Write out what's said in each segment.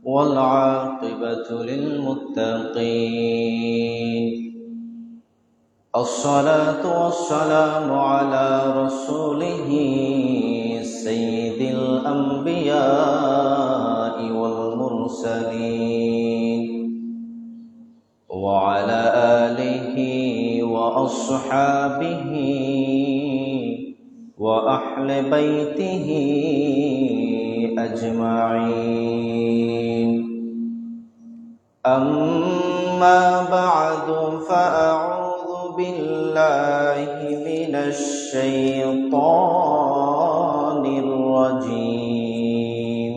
والعاقبة للمتقين. الصلاة والسلام على رسوله سيد الأنبياء والمرسلين وعلى آله وأصحابه وأهل بيته أجمعين. أما بعد فأعوذ بالله من الشيطان الرجيم.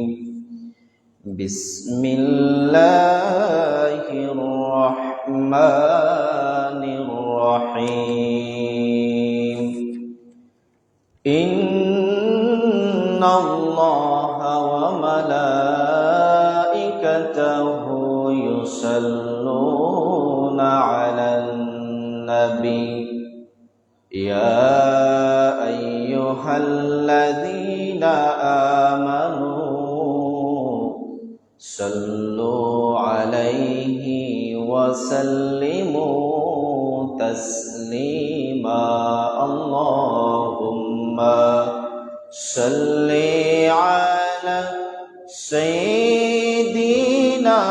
بسم الله الرحمن الرحيم. إن الله وملائكته يصلون على النبي يا أيها الذين آمنوا صلوا عليه وسلموا تسليما. اللهم صل على سيدنا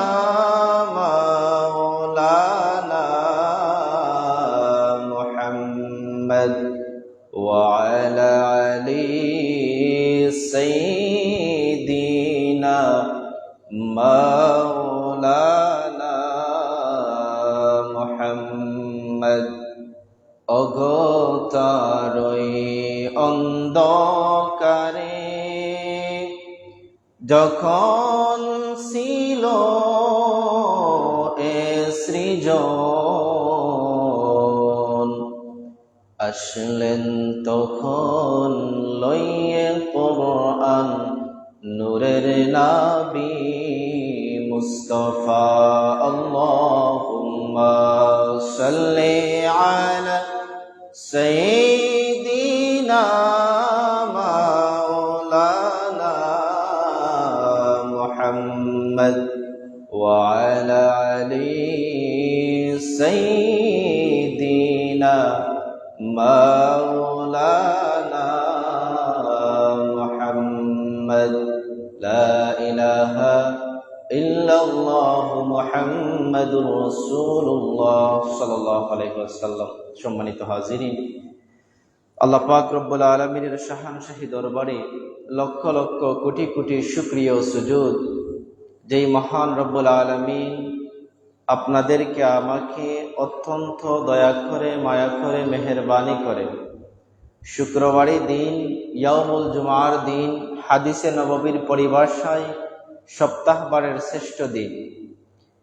مولانا محمد وعلى آله سيدنا مولانا محمد. অগতারই অন্ধকারে যখন ছিল এ সৃজন, আসলেন তখন লইয়ে কোরআন নূরের নবী মুস্তাফা। আল্লাহুম্মা সাল্লি আলা সাইয়্যিদিনা মাওলানা মুহাম্মদ ওয়া আলা আলি সাইয়্যিদিনা মাওলানা মুহাম্মদ। লা ইলাহা ইল্লাল্লাহু মুহাম্মাদুর রাসূলুল্লাহ সাল্লাল্লাহু আলাইহি ওয়াসাল্লাম। সম্মানিত হাজিরিন, আল্লাহ পাক রব্বুল আলামিনের শাহানশাহী দরবারে লক্ষ লক্ষ কোটি কোটি শুকরিয়া ও সুজুদ, যেই মহান রব্বুল আলামিন আপনাদেরকে আমাকে অত্যন্ত দয়া করে মায়া করে মেহেরবানি করে শুক্রবারের দিন, ইয়াউমুল জুমার দিন, হাদিসে নববীর পরিভাষায় সপ্তাহবারের শ্রেষ্ঠ দিন,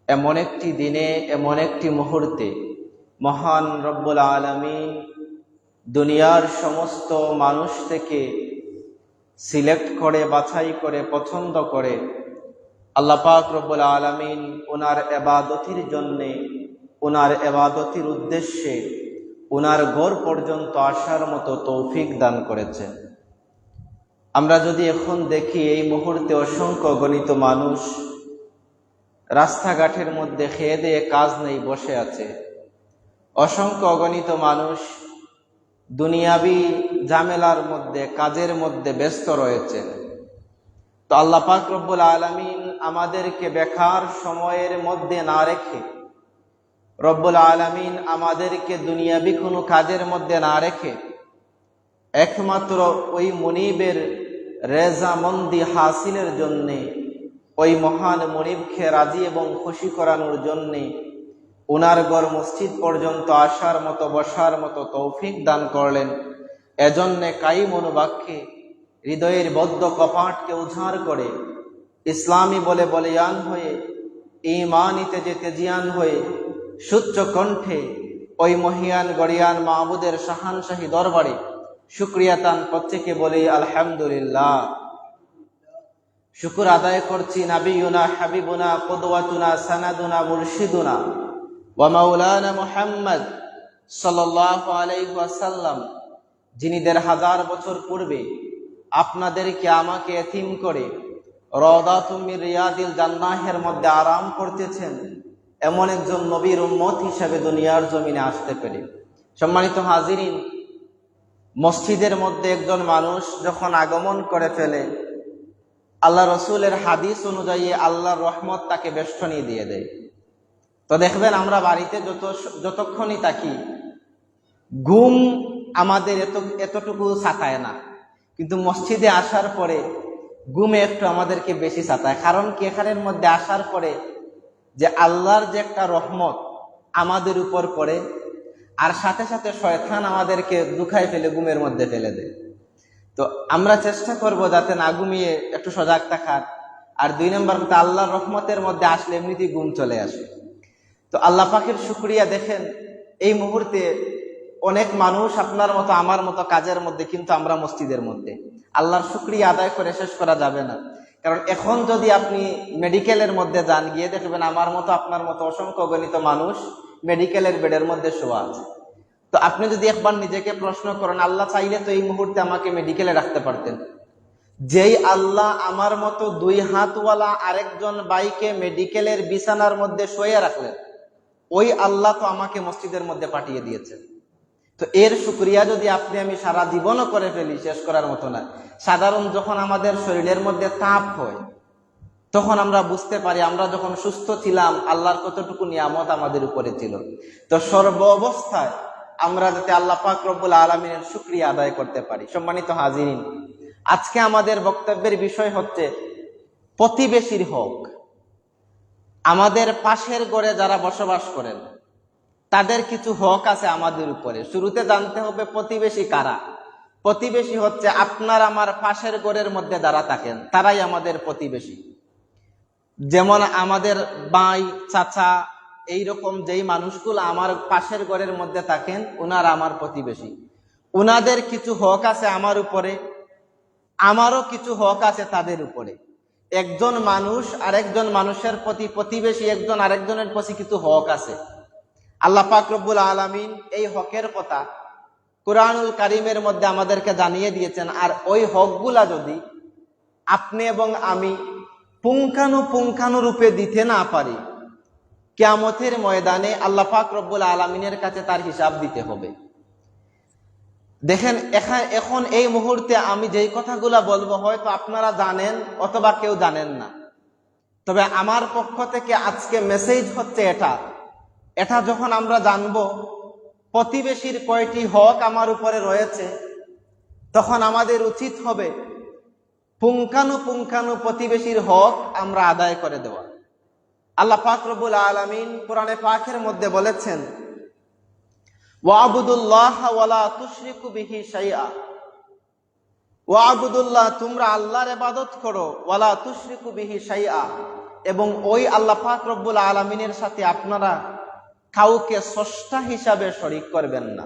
এমন একটি দিনে, এমন একটি মুহূর্তে মহান রব্বুল আলামিন দুনিয়ার সমস্ত মানুষ থেকে সিলেক্ট করে, বাছাই করে, পছন্দ করে আল্লাহ পাক রব্বুল আলামিন ওনার ইবাদতের জন্যে, ওনার ইবাদতের উদ্দেশ্যে ওনার ঘর পর্যন্ত আসার মতো তৌফিক দান করেছেন। আমরা যদি এখন দেখি, এই মুহূর্তে অসংখ্য গণিত মানুষ রাস্তাঘাটের মধ্যে খেয়ে দিয়ে কাজ নেই, বসে আছে। অসংখ্য অগণিত মানুষ দুনিয়াবি ঝামেলার মধ্যে, কাজের মধ্যে ব্যস্ত রয়েছে। তো আল্লাহ পাক রব্বুল আলামিন আমাদেরকে বেকার সময়ের মধ্যে না রেখে, রব্বুল আলামিন আমাদেরকে দুনিয়াবি কোনো কাজের মধ্যে না রেখে একমাত্র ওই মুনিবের রেজামন্দি হাসিলের জন্যে, ওই মহান মুনিবকে রাজি এবং খুশি করানোর জন্যে ওনার ঘর মসজিদ পর্যন্ত আসার মতো, বসার মতো তৌফিক দান করলেন। এজন্যে কাই মনোবাক্যে হৃদয়ের বদ্ধ কপাটকে উজাড় করে ইসলামী বলে বলিয়ান হয়ে, ঈমানিতে যে তেজিয়ান হয়ে সুচ্চ কণ্ঠে ওই মহিয়ান গড়িয়ান মাহবুদের শাহানশাহী দরবারে শুকরিয়াতান প্রত্যেকে বলি আলহামদুলিল্লাহ। শুকর আদায় করছি নবিয়ুনা হাবিবুনা কুদওয়াতুনা সানাদুনা মুরশিদুনা ওয়া মাওলানা মুহাম্মদ সাল্লাল্লাহু আলাইহি ওয়াসাল্লাম, যিনি ১৫০০ বছর পূর্বে আপনাদেরকে আমাকে এতিম করে রাদাতুম মির রিয়াদিল জান্নাহের মধ্যে আরাম করতেছেন, এমন একজন নবীর উম্মত হিসেবে দুনিয়ার জমিনে আসতে পেরে। সম্মানিত হাজিরিন, মসজিদের মধ্যে একজন মানুষ যখন আগমন করে ফেলে, আল্লাহ রসুলের হাদিস অনুযায়ী আল্লাহর রহমত তাকে বেষ্টনী দিয়ে দেয়। তো দেখবেন আমরা বাড়িতে যতক্ষণই থাকি, ঘুম আমাদের এতটুকু সাতায় না, কিন্তু মসজিদে আসার পরে ঘুমে একটু আমাদেরকে বেশি সাতায়। কারণ কি, এখানের মধ্যে আসার পরে যে আল্লাহর যে একটা রহমত আমাদের উপর পড়ে, আর সাথে সাথে শয়তান আমাদেরকে দুখায় ফেলে ঘুমের মধ্যে ফেলে দেয়। তো আমরা চেষ্টা করব যাতে না ঘুমিয়ে একটু সজাগ থাকার। আর 2 নম্বর কথা, আল্লাহর রহমতের মধ্যে আসলে এমনিতেই ঘুম চলে আসে। তো আল্লাহ পাকের শুকরিয়া, দেখেন এই মুহূর্তে অনেক মানুষ আপনার মতো আমার মতো কাজের মধ্যে, কিন্তু আমরা মসজিদের মধ্যে। আল্লাহর শুকরিয়া আদায় করে শেষ করা যাবে না। কারণ এখন যদি আপনি মেডিকেলের মধ্যে যান, গিয়ে দেখবেন আমার মতো আপনার মতো অসংখ্য গণিত মানুষ মেডিকেলের বেডের মধ্যে শোয়া আছে। তো আপনি যদি একবার নিজেকে প্রশ্ন করেন, আল্লাহ চাইলে তো এই মুহূর্তে আমাকে মেডিকেলে রাখতে পারতেন। যেই আল্লাহ আমার মতো 2 হাতওয়ালা আরেকজন ভাইকে মেডিকেলের বিছানার মধ্যে শুয়ে রাখলেন, ওই আল্লাহ তো আমাকে মসজিদের মধ্যে পাঠিয়ে দিয়েছেন। তো এর শুকরিয়া যদি আপনি আমি সারা জীবনও করে ফেলি, শেষ করার মতো না। সাধারণ যখন আমাদের শরীরের মধ্যে তাপ হয়, তখন আমরা বুঝতে পারি আমরা যখন সুস্থ ছিলাম আল্লাহর কতটুকু নিয়ামত আমাদের উপরে ছিল। তো সর্ব অবস্থায় আমরা যাতে আল্লাহ পাক রব্বুল আলামিনের শুকরিয়া আদায় করতে পারি। সম্মানিত হাজিরিন, আজকে আমাদের বক্তব্যের বিষয় হচ্ছে প্রতিবেশীর হক। আমাদের পাশের ঘরে যারা বসবাস করেন, তাদের কিছু হক আছে আমাদের উপরে। শুরুতে জানতে হবে প্রতিবেশী কারা। প্রতিবেশী হচ্ছে আপনার আমার পাশের ঘরের মধ্যে যারা থাকেন, তারাই আমাদের প্রতিবেশী। যেমন আমাদের ভাই, চাচা, এইরকম যেই মানুষগুলো আমার পাশের ঘরের মধ্যে থাকেন, ওনারা আমার প্রতিবেশী। ওনাদের কিছু হক আছে আমার উপরে, আমারও কিছু হক আছে তাদের উপরে। একজন মানুষ আরেকজন মানুষের প্রতি প্রতিবেশী, একজন আরেকজনের প্রতি কিছু হক আছে। আল্লাহ পাক রব্বুল আলামিন এই হকের কথা কুরআনুল কারীমের মধ্যে আমাদেরকে জানিয়ে দিয়েছেন। আর ওই হকগুলা যদি আপনি এবং আমি পুঙ্খানুপুঙ্খানুরূপে দিতে না পারি, কিয়ামতের ময়দানে আল্লাহ পাক রব্বুল আলামিনের কাছে তার হিসাব দিতে হবে। দেখেন এখন এই মুহূর্তে আমি যেই কথাগুলা বলবো হয়তো আপনারা জানেন অথবা কেউ জানেন না, তবে আমার পক্ষ থেকে আজকে মেসেজ হচ্ছে এটা যখন আমরা জানবো প্রতিবেশীর কয়টি হক আমার উপরে রয়েছে, তখন আমাদের উচিত হবে পুঙ্খানু প্রতিবেশীর হক আমরা আদায় করে দেওয়া। আল্লাহ পাক রব্বুল আলামিন কোরআনে পাকের মধ্যে বলেছেন, ওয়াবুদুল্লাহ ওয়ালা তুশরিকু বিহি শাইআ। ওয়াবুদুল্লাহ, তোমরা আল্লাহর ইবাদত করো, ওয়ালা তুশরিকু বিহি শাইআ, এবং ওই আল্লাহ পাক রব্বুল আলামিনের সাথে আপনারা কাউকে স্রষ্টা হিসাবে শরীক করবেন না।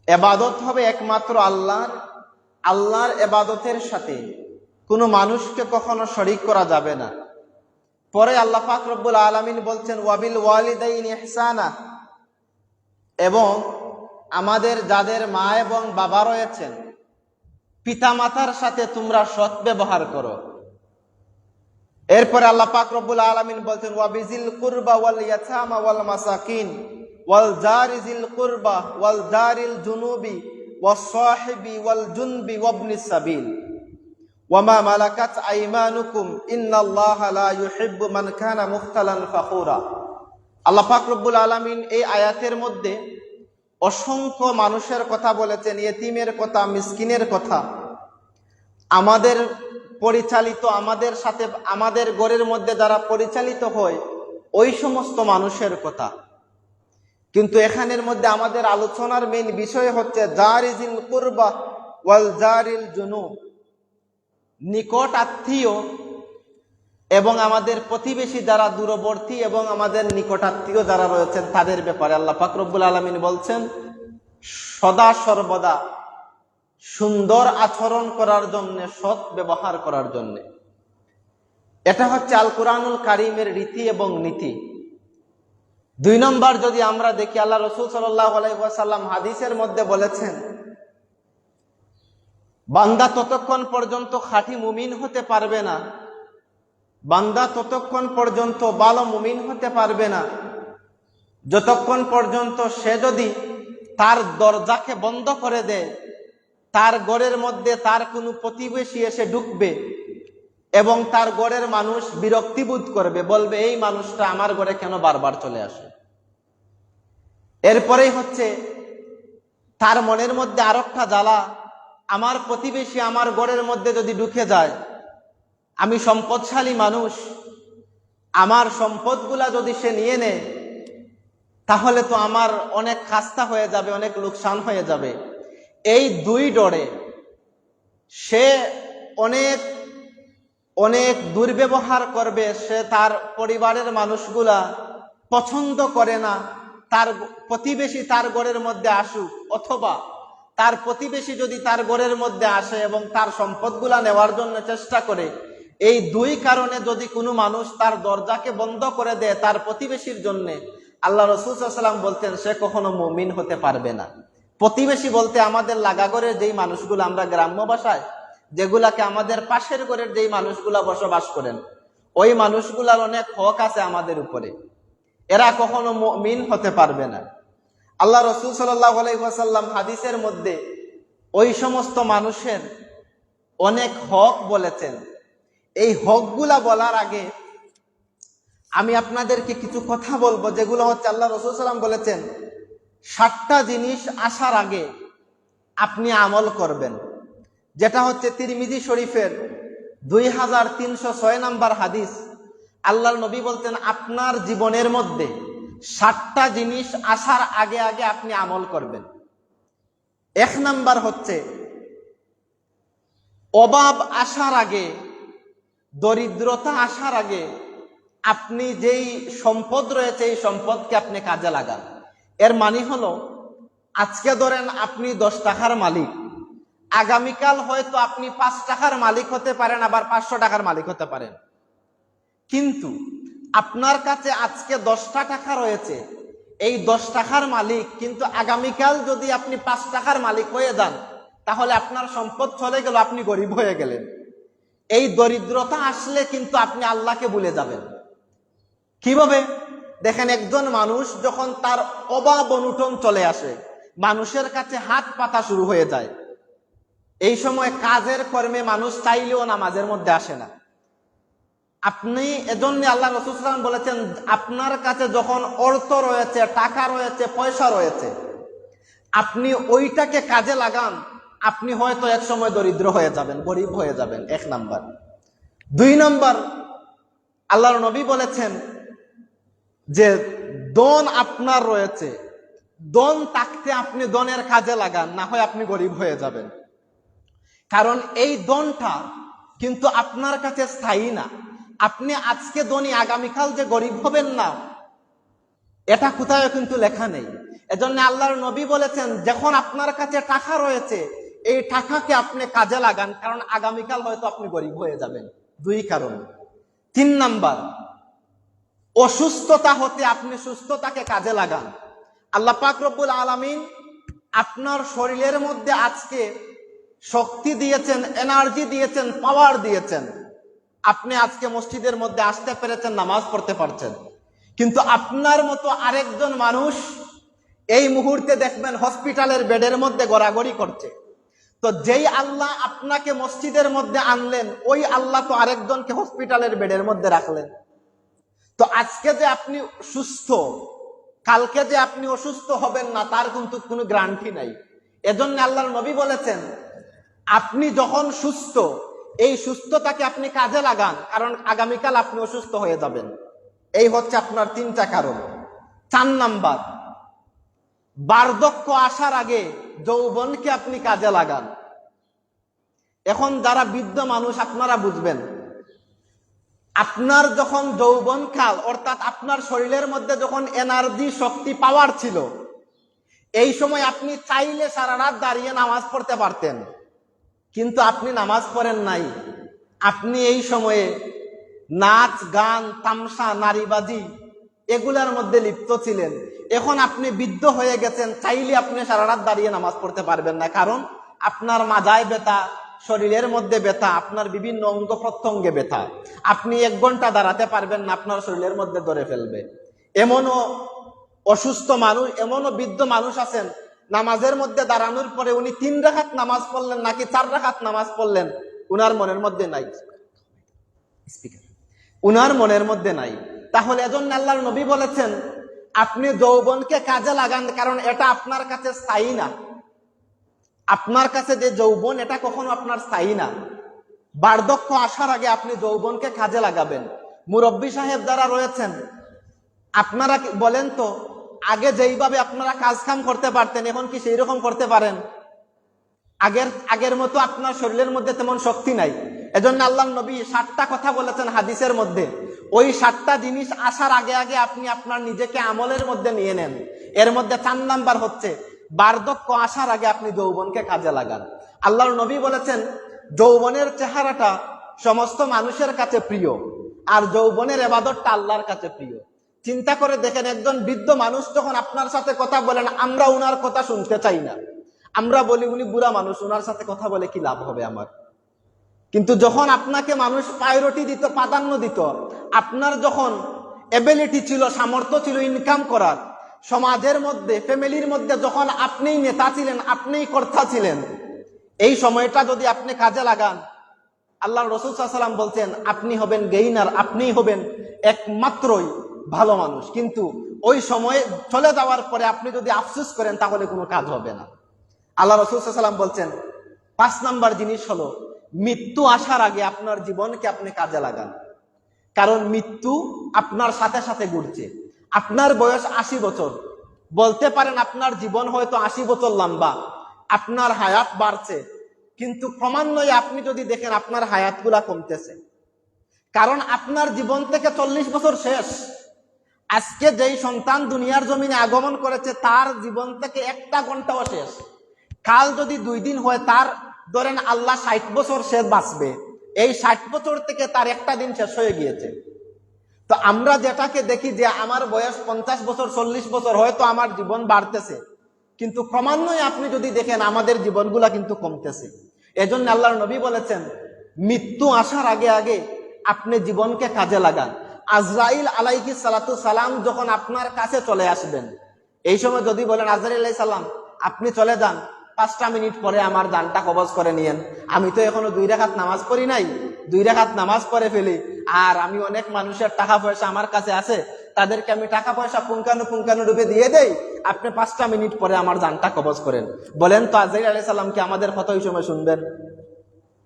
ইবাদত হবে একমাত্র আল্লাহর। আল্লাহর ইবাদতের সাথে কোনো মানুষকে কখনো শরীক করা যাবে না। পরে আল্লাহ পাক রব্বুল আলামিন বলছেন, ওয়াবিল ওয়ালিদাইনি ইহসানা, এবং আমাদের যাদের মা এবং বাবা রয়েছেন, পিতামাতার সাথে তোমরা সৎ ব্যবহার করো। এরপরে আল্লাহ পাক রব্বুল আলামিন বলছেন, ওয়াবিজিল কুরবা ওয়াল ইয়াতামা ওয়াল মাসাকিন ওয়াল জারিজিল কুরবা ওয়াল জারিল জুনুবি ওয়াস সাহিবি ওয়াল জুনবি ওয়াবনিস সাবিল ওয়ামা মালাকাত আইমানুকুম ইন্নাল্লাহা লা ইউহিব্বু মান কানা মুখতালান ফাখুরা। আল্লাহ পাক রব্বুল আলামিন এই আয়াতের মধ্যে অসংখ্য মানুষের কথা বলেছেন, ইয়েতিমের কথা, মিসকিনের কথা, আমাদের পরিচালিত, আমাদের সাথে আমাদের ঘরের মধ্যে যারা পরিচালিত হয় ওই সমস্ত মানুষের কথা। কিন্তু এখানের মধ্যে আমাদের আলোচনার মেইন বিষয় হচ্ছে জারিজিল কুরবা ওয়াল জারিল জুনুব, নিকট আত্মীয় এবং আমাদের প্রতিবেশী যারা দূরবর্তী এবং আমাদের নিকটাত্মীয় যারা রয়েছেন তাদের ব্যাপারে আল্লাহ পাক রব্বুল আলামিন বলছেন সদা সর্বদা সুন্দর আচরণ করার জন্য, সৎ ব্যবহার করার জন্য। এটা হচ্ছে আল কুরআনুল কারীমের রীতি এবং নীতি। 2 নম্বর যদি আমরা দেখি, আল্লাহ রাসূল সাল্লাল্লাহু আলাইহি ওয়াসাল্লাম হাদিসের মধ্যে বলেছেন, বান্দা ততক্ষণ পর্যন্ত খাঁটি মুমিন হতে পারবে না বান্দা ততক্ষণ পর্যন্ত ভালো মুমিন হতে পারবে না যতক্ষণ পর্যন্ত সে যদি তার দরজাকে বন্ধ করে দেয়, তার ঘরের মধ্যে তার কোনো প্রতিবেশী এসে ঢুকবে এবং তার ঘরের মানুষ বিরক্তিবোধ করবে, বলবে এই মানুষটা আমার ঘরে কেন বারবার চলে আসে। এরপরেই হচ্ছে তার মনের মধ্যে আরেকটা জ্বালা, আমার প্রতিবেশী আমার ঘরের মধ্যে যদি ঢুকে যায়, আমি সম্পদশালী মানুষ, আমার সম্পদগুলা যদি সে নিয়ে নেয় তাহলে তো আমার অনেক খাস্তা হয়ে যাবে, অনেক লোকসান হয়ে যাবে। এই দুই ডরে সে অনেক অনেক দুর্ব্যবহার করবে। সে তার পরিবারের মানুষগুলা পছন্দ করে না তার প্রতিবেশী তার ঘরের মধ্যে আসুক, অথবা তার প্রতিবেশী যদি তার ঘরের মধ্যে আসে এবং তার সম্পদগুলা নেওয়ার জন্য চেষ্টা করে, এই দুই কারণে যদি কোনো মানুষ তার দরজাকে বন্ধ করে দেয় তার প্রতিবেশীর জন্য, আল্লাহ রাসূল সাল্লাল্লাহু আলাইহি ওয়াসাল্লাম বলতেন সে কখনো মুমিন হতে পারবে না। প্রতিবেশী বলতে আমাদের লাগাঘরের যেই মানুষগুলো, আমরা গ্রাম্য ভাষায় যেগুলাকে আমাদের পাশের ঘরের যেই মানুষগুলা বসবাস করেন, ওই মানুষগুলার অনেক হক আছে আমাদের উপরে, এরা কখনো মুমিন হতে পারবে না। আল্লাহ রাসূল সাল্লাল্লাহু আলাইহি ওয়াসাল্লাম হাদিসের মধ্যে ওই সমস্ত মানুষের অনেক হক বলেছেন। এই হকগুলা বলার আগে আমি আপনাদেরকে কিছু কথা বলবো, যেগুলো হচ্ছে আল্লাহ রাসূল সাল্লাল্লাহু আলাইহি ওয়াসাল্লাম বলেছেন 7টা জিনিস আসার আগে আপনি আমল করবেন, যেটা হচ্ছে তিরমিজি শরীফের 2306 নম্বর হাদিস। আল্লাহর নবী বলতেন আপনার জীবনের মধ্যে 7টা জিনিস আসার আগে আগে আপনি আমল করবেন। 1 নাম্বার হচ্ছে অভাব আসার আগে, দরিদ্রতা আসার আগে আপনি যেই সম্পদ রয়েছে এই সম্পদকে আপনি কাজে লাগান। এর মানে হলো, আজকে ধরেন আপনি 10 টাকার মালিক, আগামীকাল হয়তো আপনি 5 টাকার মালিক হতে পারেন, আবার 500 টাকার মালিক হতে পারেন। কিন্তু আপনার কাছে আজকে 10টা টাকা রয়েছে, এই 10 টাকার মালিক, কিন্তু আগামীকাল যদি আপনি 5 টাকার মালিক হয়ে যান তাহলে আপনার সম্পদ চলে গেল, আপনি গরিব হয়ে গেলেন। এই দরিদ্রতা আসলে কিন্তু আপনি আল্লাহকে ভুলে যাবেন। কিভাবে? দেখেন, একজন মানুষ যখন তার অভাব অনটন চলে আসে, মানুষের কাছে হাত পাতা শুরু হয়ে যায়, এই সময় কাজের কর্মে মানুষ চাইলেও নামাজের মধ্যে আসে না। আপনি এজন্য আল্লাহ রাসূল সাল্লাল্লাহু আলাইহি ওয়াসাল্লাম বলেছেন আপনার কাছে যখন অর্থ রয়েছে, টাকা রয়েছে, পয়সা রয়েছে, আপনি ওইটাকে কাজে লাগান, আপনি হয়তো এক সময় দরিদ্র হয়ে যাবেন, গরিব হয়ে যাবেন। 1 নাম্বার। 2 নাম্বার, আল্লাহর নবী বলেছেন যে ধন আপনার রয়েছে, ধন থাকতে আপনি ধনের কাজে লাগান, না হয় আপনি গরিব হয়ে যাবেন। কারণ এই ধনটা কিন্তু আপনার কাছে স্থায়ী না। আপনি আজকে ধনী, আগামীকাল যে গরিব হবেন না, এটা কোথাও কিন্তু লেখা নেই। এজন্য আল্লাহর নবী বলেছেন যখন আপনার কাছে টাকা রয়েছে এই টাকাকে আপনি কাজে লাগান, কারণ আগামীকাল হয়তো আপনি গরিব হয়ে যাবেন। 2 কারণ। 3 নাম্বার, অসুস্থতা হতে আপনি সুস্থতাকে কাজে লাগান। আল্লাহ পাক রব্বুল আলামিন আপনার শরীরের মধ্যে আজকে শক্তি দিয়েছেন, এনার্জি দিয়েছেন, পাওয়ার দিয়েছেন, আপনি আজকে মসজিদের মধ্যে আসতে পেরেছেন, নামাজ পড়তে পারছেন। কিন্তু আপনার মতো আরেকজন মানুষ এই মুহূর্তে দেখবেন হসপিটালের বেডের মধ্যে গড়াগড়ি করছে। তো যেই আল্লাহ আপনাকে মসজিদের মধ্যে আনলেন, ওই আল্লাহ তো আরেকজনকে হসপিটালের বেডের মধ্যে রাখলেন। তো আজকে যে আপনি সুস্থ, কালকে যে আপনি অসুস্থ হবেন না, তার কিন্তু কোনো গ্যারান্টি নাই। এজন্য আল্লাহর নবী বলেছেন আপনি যখন সুস্থ, এই সুস্থতাকে আপনি কাজে লাগান, কারণ আগামীকাল আপনি অসুস্থ হয়ে যাবেন। এই হচ্ছে আপনার 3টা কারণ। 4 নাম্বার, বার্ধক্য আসার আগে যৌবনকে আপনি কাজে লাগান। এখন যারা বৃদ্ধ মানুষ আপনারা বুঝবেন, আপনার যখন যৌবনকাল, অর্থাৎ আপনার শরীরের মধ্যে যখন এনার্জি, শক্তি, পাওয়ার ছিল, এই সময় আপনি চাইলে সারা রাত দাঁড়িয়ে নামাজ পড়তে পারতেন, কিন্তু আপনি নামাজ পড়েন নাই। আপনি এই সময়ে নাচ, গান, তামসা, নারীবাজি এগুলার মধ্যে লিপ্ত ছিলেন। এখন আপনি বৃদ্ধ হয়ে গেছেন, চাইলে আপনি সারা রাত দাঁড়িয়ে নামাজ পড়তে পারবেন না, কারণ আপনার মাজায় ব্যথা, শরীরের মধ্যে ব্যথা, আপনার বিভিন্ন অঙ্গ প্রত্যঙ্গে ব্যথা, আপনি 1 ঘন্টা দাঁড়াতে পারবেন না, আপনার শরীরের মধ্যে ধরে ফেলবে। এমনও অসুস্থ মানুষ, এমনও বৃদ্ধ মানুষ আছেন, নামাজের মধ্যে দাঁড়ানোর পরে উনি 3 রাকাত নামাজ পড়লেন নাকি 4 রাকাত নামাজ পড়লেন, উনার মনের মধ্যে নাই, উনার মনের মধ্যে নাই। তাহলে এজন্য আল্লাহর নবী বলেছেন, আপনি যৌবনকে কাজে লাগান, কারণ এটা আপনার কাছে স্থায়ী না। আপনার কাছে যে যৌবন, এটা কখনো আপনার স্থায়ী না। বার্ধক্য আসার আগে আপনি যৌবনকে কাজে লাগাবেন। মুরব্বী সাহেব যারা রয়েছেন, আপনারা বলেন তো, আগে যেইভাবে আপনারা কাজ কাম করতে পারতেন, এখন কি সেই রকম করতে পারেন? আগের মতো আপনার শরীরের মধ্যে তেমন শক্তি নাই। এজন্য আল্লাহর নবী 7টা কথা বলেছেন হাদিসের মধ্যে। ওই 7টা জিনিস আসার আগে আগে আপনি আপনার নিজেকে আমলের মধ্যে নিয়ে নেন। এর মধ্যে 4 নাম্বার হচ্ছে, বার্ধক্য আসার আগে আপনি যৌবনকে কাজে লাগান। আল্লাহর নবী বলেছেন, যৌবনের চেহারাটা সমস্ত মানুষের কাছে প্রিয়, আর যৌবনের ইবাদতটা আল্লাহর কাছে প্রিয়। চিন্তা করে দেখেন, একজন বৃদ্ধ মানুষ যখন আপনার সাথে কথা বলেন, আমরা উনার কথা শুনতে চাই না, আমরা বলি উনি বুড়া মানুষ, উনার সাথে কথা বলে কি লাভ হবে আমার। কিন্তু যখন আপনাকে মানুষ প্রায়োরিটি দিত, প্রাধান্য দিত, আপনার যখন এবিলিটি ছিল, সামর্থ্য ছিল ইনকাম করার, সমাজের মধ্যে, ফ্যামিলির মধ্যে যখন আপনিই নেতা ছিলেন, আপনিই কর্তা ছিলেন, এই সময়টা যদি আপনি কাজে লাগান, আল্লাহর রাসূল সাল্লাল্লাহু আলাইহি ওয়াসাল্লাম বলছেন, আপনি হবেন গেইনার, আপনিই হবেন একমাত্রই ভালো মানুষ। কিন্তু ওই সময় চলে যাওয়ার পরে আপনি যদি আফসোস করেন, তাহলে কোনো কাজ হবে না। আল্লাহ রাসূল সাল্লাল্লাহু আলাইহি ওয়াসাল্লাম বলছেন, 5 নাম্বার জিনিস হলো, মৃত্যু আসার আগে আপনার জীবনকে আপনি কাজে লাগান। কারণ মৃত্যু আপনার সাথে সাথে ঘুরছে। আপনার বয়স 80 বছর, বলতে পারেন আপনার জীবন হয়তো 80 বছর লম্বা, আপনার হায়াত বাড়ছে, কিন্তু ক্রমান্বয়ে আপনি যদি দেখেন আপনার হায়াতগুলা কমতেছে। কারণ আপনার জীবন থেকে 40 বছর শেষ। আজকে যেই সন্তান দুনিয়ার জমিনে আগমন করেছে, তার জীবন থেকে 1টা ঘন্টাও শেষ। কাল যদি 2 দিন হয়, তার ধরেন আল্লাহ 60 বছর সে বাঁচবে, এই 60 বছর থেকে তার 1টা দিন শেষ হয়ে গিয়েছে। তো আমরা যেটাকে দেখি যে আমার বয়স 50 বছর, 40 বছর, হয়তো আমার জীবন বাড়তেছে, কিন্তু ক্রমান্বয়ে আপনি যদি দেখেন আমাদের জীবনগুলা কিন্তু কমতেছে। এজন্য আল্লাহর নবী বলেছেন, মৃত্যু আসার আগে আগে আপনি জীবনকে কাজে লাগান। আজরাইল আলাইহিস সালাতু সালাম যখন আপনার কাছে চলে আসবেন, এই সময় যদি বলেন, আজরাইল আলাইহিস সালাম আপনি চলে যান, 5টা মিনিট পরে আমার জানটা কবজ করে নিয়েন, আমি তো এখনো 2 রাকাত নামাজ পড়ি নাই, 2 রাকাত নামাজ পড়ে ফেলি, আর আমি অনেক মানুষের টাকা পয়সা আমার কাছে আছে, তাদেরকে আমি টাকা পয়সা পুঙ্খানু রূপে দিয়ে দেই, আপনি 5টা মিনিট পরে আমার জানটা কবজ করেন। বলেন তো আজরাইল আলাইহিস সালাম কি আমাদের কথা ওই সময় শুনবেন?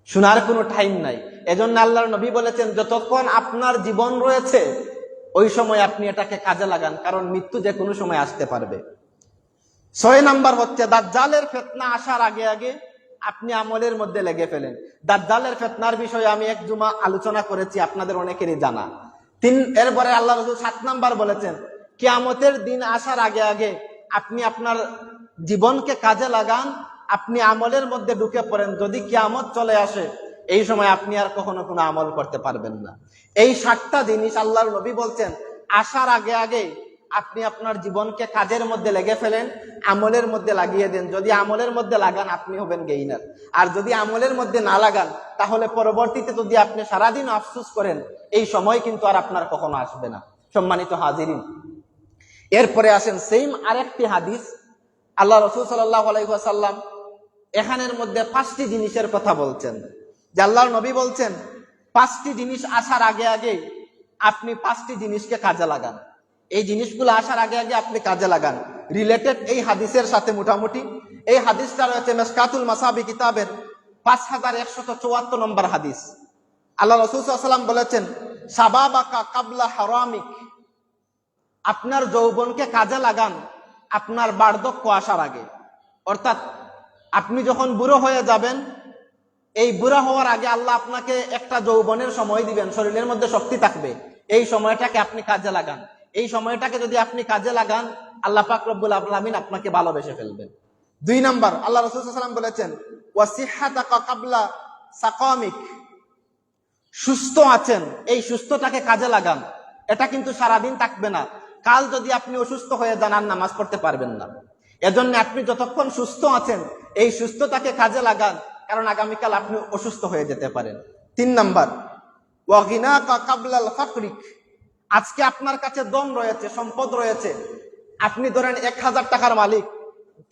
শোনার কোনো টাইম নাই। এজন্য আল্লাহর নবী বলেছেন, যতক্ষণ আপনার জীবন রয়েছে ওই সময় আপনি এটাকে কাজে লাগান, কারণ মৃত্যু যে কোনো সময় আসতে পারবে। 6 নাম্বার হচ্ছে, দাজ্জালের ফিতনা আসার আগে আগে আপনি আমলের মধ্যে লেগে ফেলেন। দাজ্জালের ফিতনার বিষয়ে আমি 1 জুমা আলোচনা করেছি, আপনাদের অনেকেরই জানা। এরপরে আল্লাহ রাসূল 7 নাম্বার বলেছেন, কিয়ামতের দিন আসার আগে আগে আপনি আপনার জীবনকে কাজে লাগান, আপনি আমলের মধ্যে ঢুকে পড়েন। যদি কিয়ামত চলে আসে, এই সময় আপনি আর কখনো কোনো আমল করতে পারবেন না। এই 7টা জিনিস আল্লাহর নবী বলছেন, আসার আগে আগে আপনি আপনার জীবনকে কাজের মধ্যে লেগে ফেলেন, আমলের মধ্যে লাগিয়ে দেন। যদি আমলের মধ্যে লাগান, আপনি হবেন গেইনার। আর যদি আমলের মধ্যে না লাগান, তাহলে পরবর্তীতে যদি আপনি সারাদিন আফসোস করেন, এই সময় কিন্তু আর আপনার কখনো আসবে না। সম্মানিত হাজিরিন, এরপরে আসেন সেম আরেকটি হাদিস। আল্লাহ রাসূল সাল্লাল্লাহু আলাইহি ওয়াসাল্লাম এখানের মধ্যে 5টি জিনিসের কথা বলছেন, যে আল্লাহর নবী বলছেন, 5টি জিনিস আসার আগে আগে আপনি 5টি জিনিসকে কাজে লাগান। এই জিনিসগুলো আসার আগে আগে আপনি কাজে লাগান। রিলেটেড এই হাদিসের সাথে মোটামুটি এই হাদিসটা রয়েছে মিশকাতুল মাসাবি কিতাবের 5174 নম্বর হাদিস। আল্লাহ রাসূল সাল্লাল্লাহু আলাইহি ওয়াসাল্লাম বলেছেন, শাবাবাকা কাবলা হারামিক, আপনার যৌবনকে কাজে লাগান আপনার বার্ধক্য আসার আগে। অর্থাৎ আপনি যখন বুড়ো হয়ে যাবেন, এই বুড়া হওয়ার আগে আল্লাহ আপনাকে একটা যৌবনের সময় দিবেন, শরীরের মধ্যে শক্তি থাকবে, এই সময়টাকে আপনি কাজে লাগান। এই সময়টাকে যদি আপনি কাজে লাগান, আল্লাহ পাক রব্বুল আলামিন আপনাকে ভালোবেসে ফেলবেন। 2 নাম্বার, আল্লাহ রাসূল সাল্লাল্লাহু আলাইহি ওয়াসাল্লাম বলেছেন, ওয়াসিহাতাকা কাবলা সাকামিক, সুস্থ আছেন, এই সুস্থটাকে কাজে লাগান। এটা কিন্তু সারাদিন থাকবে না, কাল যদি আপনি অসুস্থ হয়ে যান আর নামাজ পড়তে পারবেন না। এজন্য আপনি যতক্ষণ সুস্থ আছেন, এই সুস্থতাকে কাজে লাগান, কারণ আগামীকাল আপনি অসুস্থ হয়ে যেতে পারেন। 3 নাম্বার, ওয়া গিনাকা কাবলাল ফাকরিক, আজকে আপনার কাছে ধন রয়েছে, সম্পদ রয়েছে, আপনি ধরেন 1000 টাকার মালিক,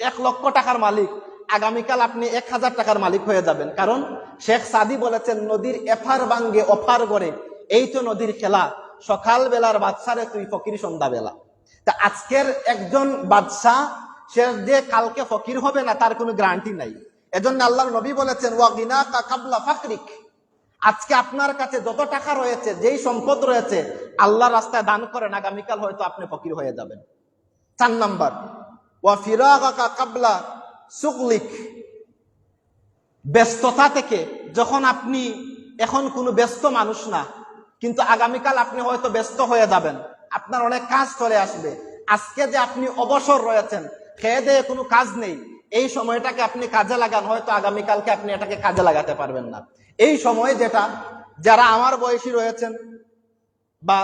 1 লক্ষ টাকার মালিক, আগামীকাল আপনি 1000 টাকার মালিক হয়ে যাবেন। কারণ শেখ সাদি বলেছেন, নদীর এফার ভাঙ্গে অফার করে, এই তো নদীর খেলা, সকাল বেলার বাদশারে তুই ফকির সন্ধ্যা বেলা। তা আজকের একজন বাদশাহ সে যে কালকে ফকির হবে না তার কোনো গ্যারান্টি নাই। এজন্য আল্লাহর নবী বলেছেন, ওয়া গিনাকা কাবলা ফাকরিক, আজকে আপনার কাছে যত টাকা রয়েছে, যেই সম্পদ রয়েছে, আল্লাহর রাস্তায় দান করেন, আগামীকাল হয়তো আপনি ফকির হয়ে যাবেন। 4 নাম্বার, ওয়া ফিরাগাকা কাবলা শুগলিক, ব্যস্ততা থেকে, যখন আপনি এখন কোনো ব্যস্ত মানুষ না, কিন্তু আগামীকাল আপনি হয়তো ব্যস্ত হয়ে যাবেন, আপনার অনেক কাজ চলে আসবে। আজকে যে আপনি অবসর রয়েছেন, খেয়ে দেয়ে কোনো কাজ নেই, এই সময়টাকে আপনি কাজে লাগান, হয়তো আগামীকালকে আপনি এটাকে কাজে লাগাতে পারবেন না। এই সময় যেটা, যারা আমার বয়সী রয়েছেন বা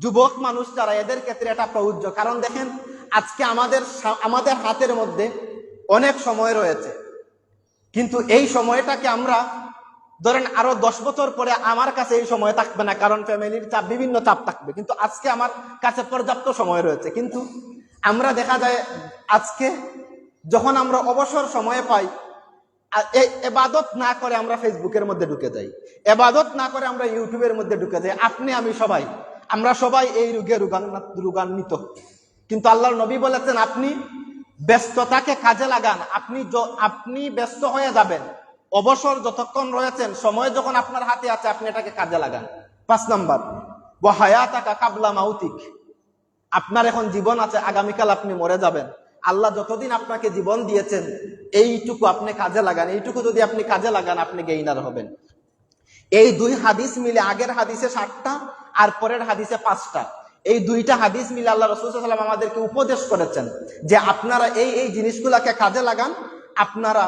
যুবক মানুষ যারা, এদের ক্ষেত্রে এটা প্রযোজ্য। কারণ দেখেন, আজকে আমাদের হাতের মধ্যে অনেক সময় রয়েছে, কিন্তু এই সময়টাকে আমরা ধরেন আরো 10 বছর পরে আমার কাছে এই সময় থাকবে না, কারণ ফ্যামিলির চাপ, বিভিন্ন চাপ থাকবে, কিন্তু আজকে আমার কাছে পর্যাপ্ত সময় রয়েছে। কিন্তু আমরা দেখা যায় আজকে যখন আমরা অবসর সময় পাই, এবাদত না করে আমরা ফেসবুকের মধ্যে ঢুকে যাই, এবাদত না করে আমরা ইউটিউবের মধ্যে ঢুকে যাই। আপনি আমি সবাই, আমরা সবাই এই রোগে রোগান্বিত। কিন্তু আল্লাহর নবী বলেছেন, আপনি ব্যস্ততাকে কাজে লাগান, আপনি ব্যস্ত হয়ে যাবেন। অবসর যতক্ষণ রয়েছেন, সময় যখন আপনার হাতে আছে, আপনি এটাকে কাজে লাগান। 5 নাম্বার, ওয়া হায়াতাকা কাবলা মাউতিক, আপনার এখন জীবন আছে, আগামীকাল আপনি মরে যাবেন। আল্লাহ যতদিন আপনাকে জীবন দিয়েছেন, এইটুকু আপনি কাজে লাগান। এইটুকু যদি আপনি কাজে লাগান, আপনি গেইনার হবেন। এই 2 হাদিস মিলে, আগের হাদিসে 7টা আর পরের হাদিসে 5টা, এই 2টা হাদিস মিলে আল্লাহ রাসূল সাল্লাল্লাহু আলাইহি ওয়াসাল্লাম আমাদেরকে উপদেশ করেছেন যে আপনারা এই জিনিসগুলোকে কাজে লাগান, আপনারা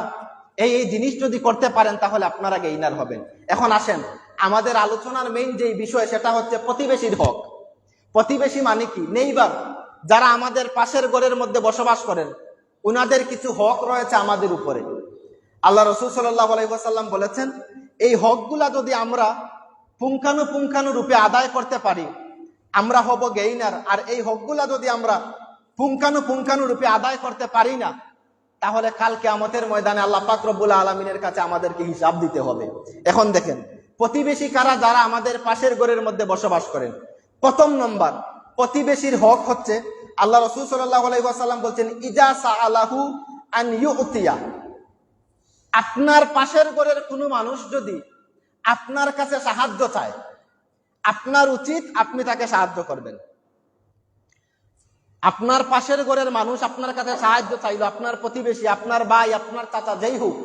এই জিনিস যদি করতে পারেন তাহলে আপনারা গেইনার হবেন। এখন আসেন, আমাদের আলোচনার মেইন যে বিষয়, সেটা হচ্ছে প্রতিবেশীর হক। প্রতিবেশী মানে কি? নেইবার, যারা আমাদের পাশের ঘরের মধ্যে বসবাস করেন, উনাদের কিছু হক রয়েছে আমাদের উপরে। আল্লাহ রাসূল সাল্লাল্লাহু আলাইহি ওয়াসাল্লাম বলেছেন, এই হকগুলা যদি আমরা পুঙ্খানু রূপে আদায় করতে পারি, আমরা হব গেইনার। আর এই হকগুলা যদি আমরা পুঙ্খানু রূপে আদায় করতে পারি না, তাহলে কাল কিয়ামতের ময়দানে আল্লাহ পাক রব্বুল আলামিনের কাছে আমাদেরকে হিসাব দিতে হবে। এখন দেখেন, প্রতিবেশী কারা? যারা আমাদের পাশের ঘরের মধ্যে বসবাস করেন। প্রথম নম্বর প্রতিবেশীর হক হচ্ছে, আল্লাহ রাসূল সাল্লাল্লাহু আলাইহি ওয়াসাল্লাম বলছেন, ইজা সাআলাহু আন ইউতিয়া, আপনার পাশের ঘরের কোনো মানুষ যদি আপনার কাছে সাহায্য চায়, আপনার উচিত আপনি তাকে সাহায্য করবেন। আপনার পাশের ঘরের মানুষ আপনার কাছে সাহায্য চাইলো, আপনার প্রতিবেশী, আপনার ভাই, আপনার চাচা, যেই হোক,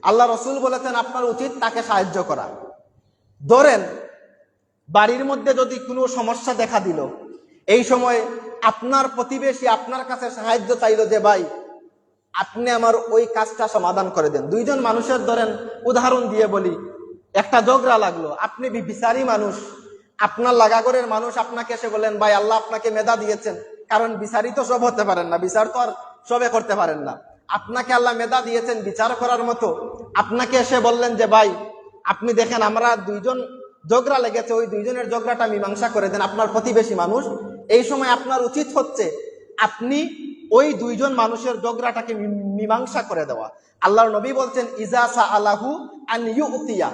আল্লাহ রাসূল বলেছেন আপনার উচিত তাকে সাহায্য করা। ধরেন বাড়ির মধ্যে যদি কোনো সমস্যা দেখা দিল, এই সময় আপনার প্রতিবেশী আপনার কাছে সাহায্য চাইলো যে ভাই আপনি আমার ওই কাজটা সমাধান করে দেন। 2 জন মানুষের ধরেন উদাহরণ দিয়ে বলি, একটা ঝগড়া লাগলো, আপনি বিচারী মানুষ, আপনার লাগাগরের মানুষ আপনাকে এসে বললেন, ভাই আল্লাহ আপনাকে মেধা দিয়েছেন, কারণ বিচারই তো সব হতে পারেন না, বিচার তো আর সবে করতে পারেন না, আপনাকে আল্লাহ মেধা দিয়েছেন বিচার করার মতো। আপনাকে এসে বললেন যে ভাই আপনি দেখেন আমরা 2 জন ঝগড়া লেগেছে, ওই 2 জনের ঝগড়াটা মীমাংসা করে দেন, আপনার প্রতিবেশী মানুষ। এই সময় আপনার উচিত হচ্ছে আপনি ওই 2 জন মানুষের ঝগড়াটাকে মীমাংসা করে দেওয়া। আল্লাহর নবী বলছেন, ইজা সাআলাহু আন ইউতিয়া,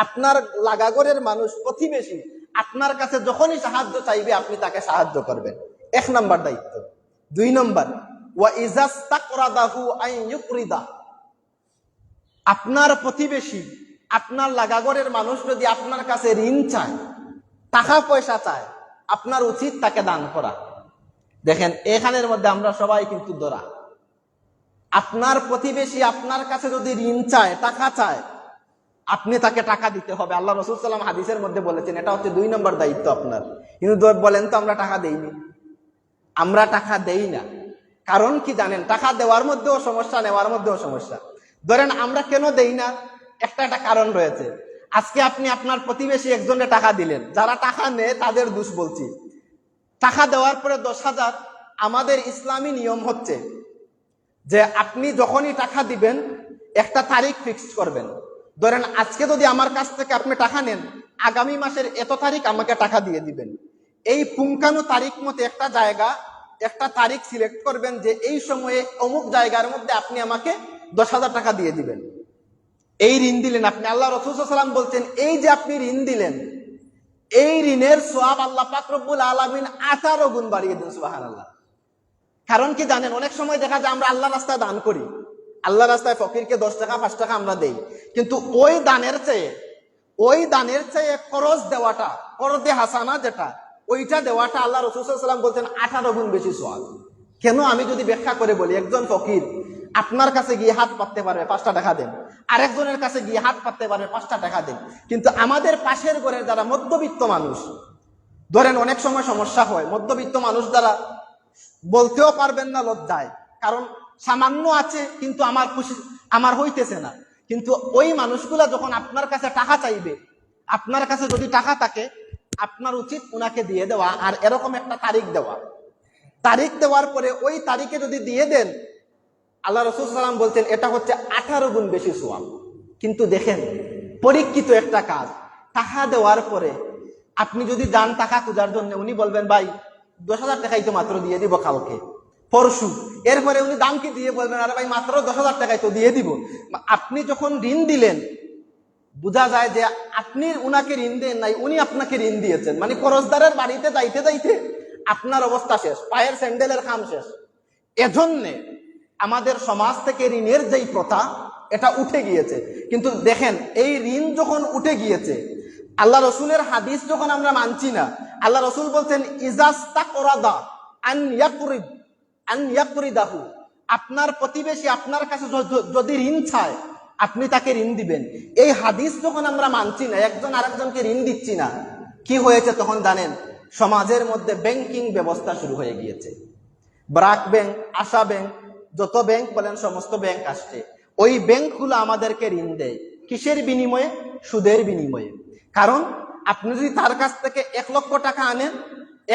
আপনার লাগাগরের মানুষ, প্রতিবেশী আপনার কাছে যখনই সাহায্য চাইবে, আপনি তাকে সাহায্য করবেন। 1 নাম্বার দায়িত্ব। 2 নাম্বার, ওয়া ইজাস্তাকরাদাহু আন ইউকরিদা, আপনার প্রতিবেশী, আপনার লাগাগরের মানুষ যদি আপনার কাছে ঋণ চায়, টাকা পয়সা চায়, আপনার উচিত তাকে দান করা। দেখেন এখানের মধ্যে আমরা সবাই কিন্তু ধরা। আপনার প্রতিবেশী আপনার কাছে যদি ঋণ চায়, টাকা চায়, আপনি তাকে টাকা দিতে হবে। আল্লাহ রাসূল সাল্লাল্লাহু আলাইহি ওয়াসাল্লাম হাদিসের মধ্যে বলেছেন, এটা হচ্ছে 2 নম্বর দায়িত্ব আপনার। কিন্তু বলেন তো আমরা টাকা দেইনি, আমরা টাকা দেই না। কারণ কি জানেন, টাকা দেওয়ার মধ্যেও সমস্যা, নেওয়ার মধ্যেও সমস্যা। ধরেন আমরা কেন দেই না, একটা কারণ রয়েছে। আজকে আপনি আপনার প্রতিবেশী একজনের টাকা দিলেন, যারা টাকা নেয় তাদের দোষ বলছি। টাকা দেওয়ার পরে 10,000, আমাদের ইসলামী নিয়ম হচ্ছে যে আপনি যখনই টাকা দিবেন, একটা তারিখ ফিক্সড করবেন। ধরেন আজকে যদি আমার কাছ থেকে আপনি টাকা নেন, আগামী মাসের এত তারিখ আমাকে টাকা দিয়ে দিবেন। এই পুঙ্খানু তারিখ মতো একটা জায়গা, একটা তারিখ সিলেক্ট করবেন যে এই সময়ে অমুক জায়গার মধ্যে আপনি আমাকে 10,000 টাকা দিয়ে দিবেন। এই ঋণ দিলেন আপনি। আল্লাহ রাসূল সাল্লাল্লাহু আলাইহি ওয়াসাল্লাম বলছেন, এই যে আপনি ঋণ দিলেন, এই ঋণের সওয়াব আল্লাহ পাক রব্বুল আলামিন 18 গুণ বাড়িয়ে দেন। সুবহানাল্লাহ। কারণ কি জানেন, অনেক সময় দেখা যায় আমরা আল্লাহ রাস্তায় দান করি, আল্লাহ রাস্তায় ফকিরকে 10 টাকা 5 টাকা আমরা দেই, কিন্তু ওই দানের চেয়ে খরচ দেওয়াটা, করদে হাসানা যেটা, ওইটা দেওয়াটা আল্লাহ রাসূল সাল্লাল্লাহু আলাইহি ওয়াসাল্লাম বলছেন 18 গুণ বেশি সওয়াব। কেন? আমি যদি ব্যাখ্যা করে বলি, একজন ফকির আপনার কাছে গিয়ে হাত পাততে পারবে 5টা টাকা দেন, আরেকজনের কাছে গিয়ে হাত পাততে পারবে 5টা টাকা দেন। কিন্তু আমাদের পাশের ঘরের যারা মধ্যবিত্ত মানুষ, ধরেন অনেক সময় সমস্যা হয়, মধ্যবিত্ত মানুষ যারা বলতেও পারবেন না লজ্জায়, কারণ সামান্য আছে কিন্তু আমার খুশি আমার হইতেছে না, কিন্তু ওই মানুষগুলা যখন আপনার কাছে টাকা চাইবে, আপনার কাছে যদি টাকা থাকে, আপনার উচিত উনাকে দিয়ে দেওয়া, আর এরকম একটা তারিখ দেওয়া। তারিখ দেওয়ার পরে ওই তারিখে যদি দিয়ে দেন, আল্লাহ রাসূল সাল্লাল্লাহু আলাইহি ওয়াসাল্লাম বলছেন এটা হচ্ছে 18 গুণ বেশি সওয়াব। কিন্তু দেখেন, পরীক্ষিত একটা কাজ, টাকা দেওয়ার পরে আপনি যদি যান টাকা খোঁজার জন্য, উনি বলবেন ভাই 10,000 টাকাই তো মাত্র দিয়ে দিব কালকে পরশু, এরপরে উনি দাম কি দিয়ে বলবেন আরে ভাই মাত্র 10,000 টাকাই তো দিয়ে দিব। আপনি যখন ঋণ দিলেন, বোঝা যায় যে আপনি উনাকে ঋণ দেন নাই, উনি আপনাকে ঋণ দিয়েছেন। মানে করজদারের বাড়িতে যাইতে যাইতে আপনার অবস্থা শেষ, পায়ের স্যান্ডেলের খাম শেষ। এজন্যে আমাদের সমাজ থেকে ঋণের যেই প্রথা, এটা উঠে গিয়েছে। কিন্তু দেখেন, এই ঋণ যখন উঠে গিয়েছে, আল্লাহ রসুলের হাদিস যখন আমরা মানছি না, আল্লাহ রসুল বলছেন ইজাস্তাকরাদা আন ইয়াকরিদাহু, আপনার প্রতিবেশী আপনার কাছে যদি ঋণ চায়, আপনি তাকে ঋণ দিবেন। এই হাদিস যখন আমরা মানছি না, একজন আরেকজনকে ঋণ দিচ্ছি না, কি হয়েছে তখন জানেন? সমাজের মধ্যে ব্যাংকিং ব্যবস্থা শুরু হয়ে গিয়েছে। ব্রাক ব্যাংক, আশা ব্যাংক, যত ব্যাংক বলেন সমস্ত ব্যাংক আসছে। ওই ব্যাংকগুলো আমাদেরকে ঋণ দেয় কিসের বিনিময়ে? সুদের বিনিময়ে। কারণ আপনি যদি তার কাছ থেকে 1 লক্ষ টাকা আনেন,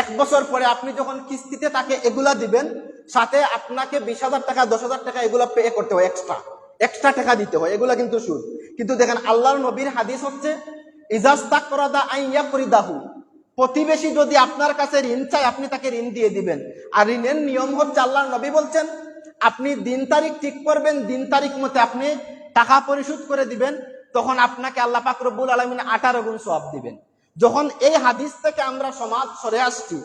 1 বছর পরে আপনি যখন কিস্তিতে তাকে এগুলা দিবেন, সাথে আপনাকে 20,000 টাকা 10,000 টাকা এগুলো পে করতে হয়, এক্সট্রা টাকা দিতে হয়, এগুলা কিন্তু সুদ। কিন্তু দেখেন আল্লাহর নবীর হাদিস হচ্ছে ইজাস্তাকরাদা আন ইয়াকরিদাহু, প্রতিবেশী যদি আপনার কাছে ঋণ চায়, আপনি তাকে ঋণ দিয়ে দিবেন। আর ঋণের নিয়ম হচ্ছে, আল্লাহর নবী বলছেন আপনি দিন তারিখ ঠিক করবেন, দিন তারিখ মতে আপনি টাকা পরিশোধ করে দিবেন, তখন আপনাকে আল্লাহ পাক রব্বুল আলামিন 18 গুণ সওয়াব দিবেন। যখন এই হাদিস থেকে আমরা সমাজ সরে আসছি,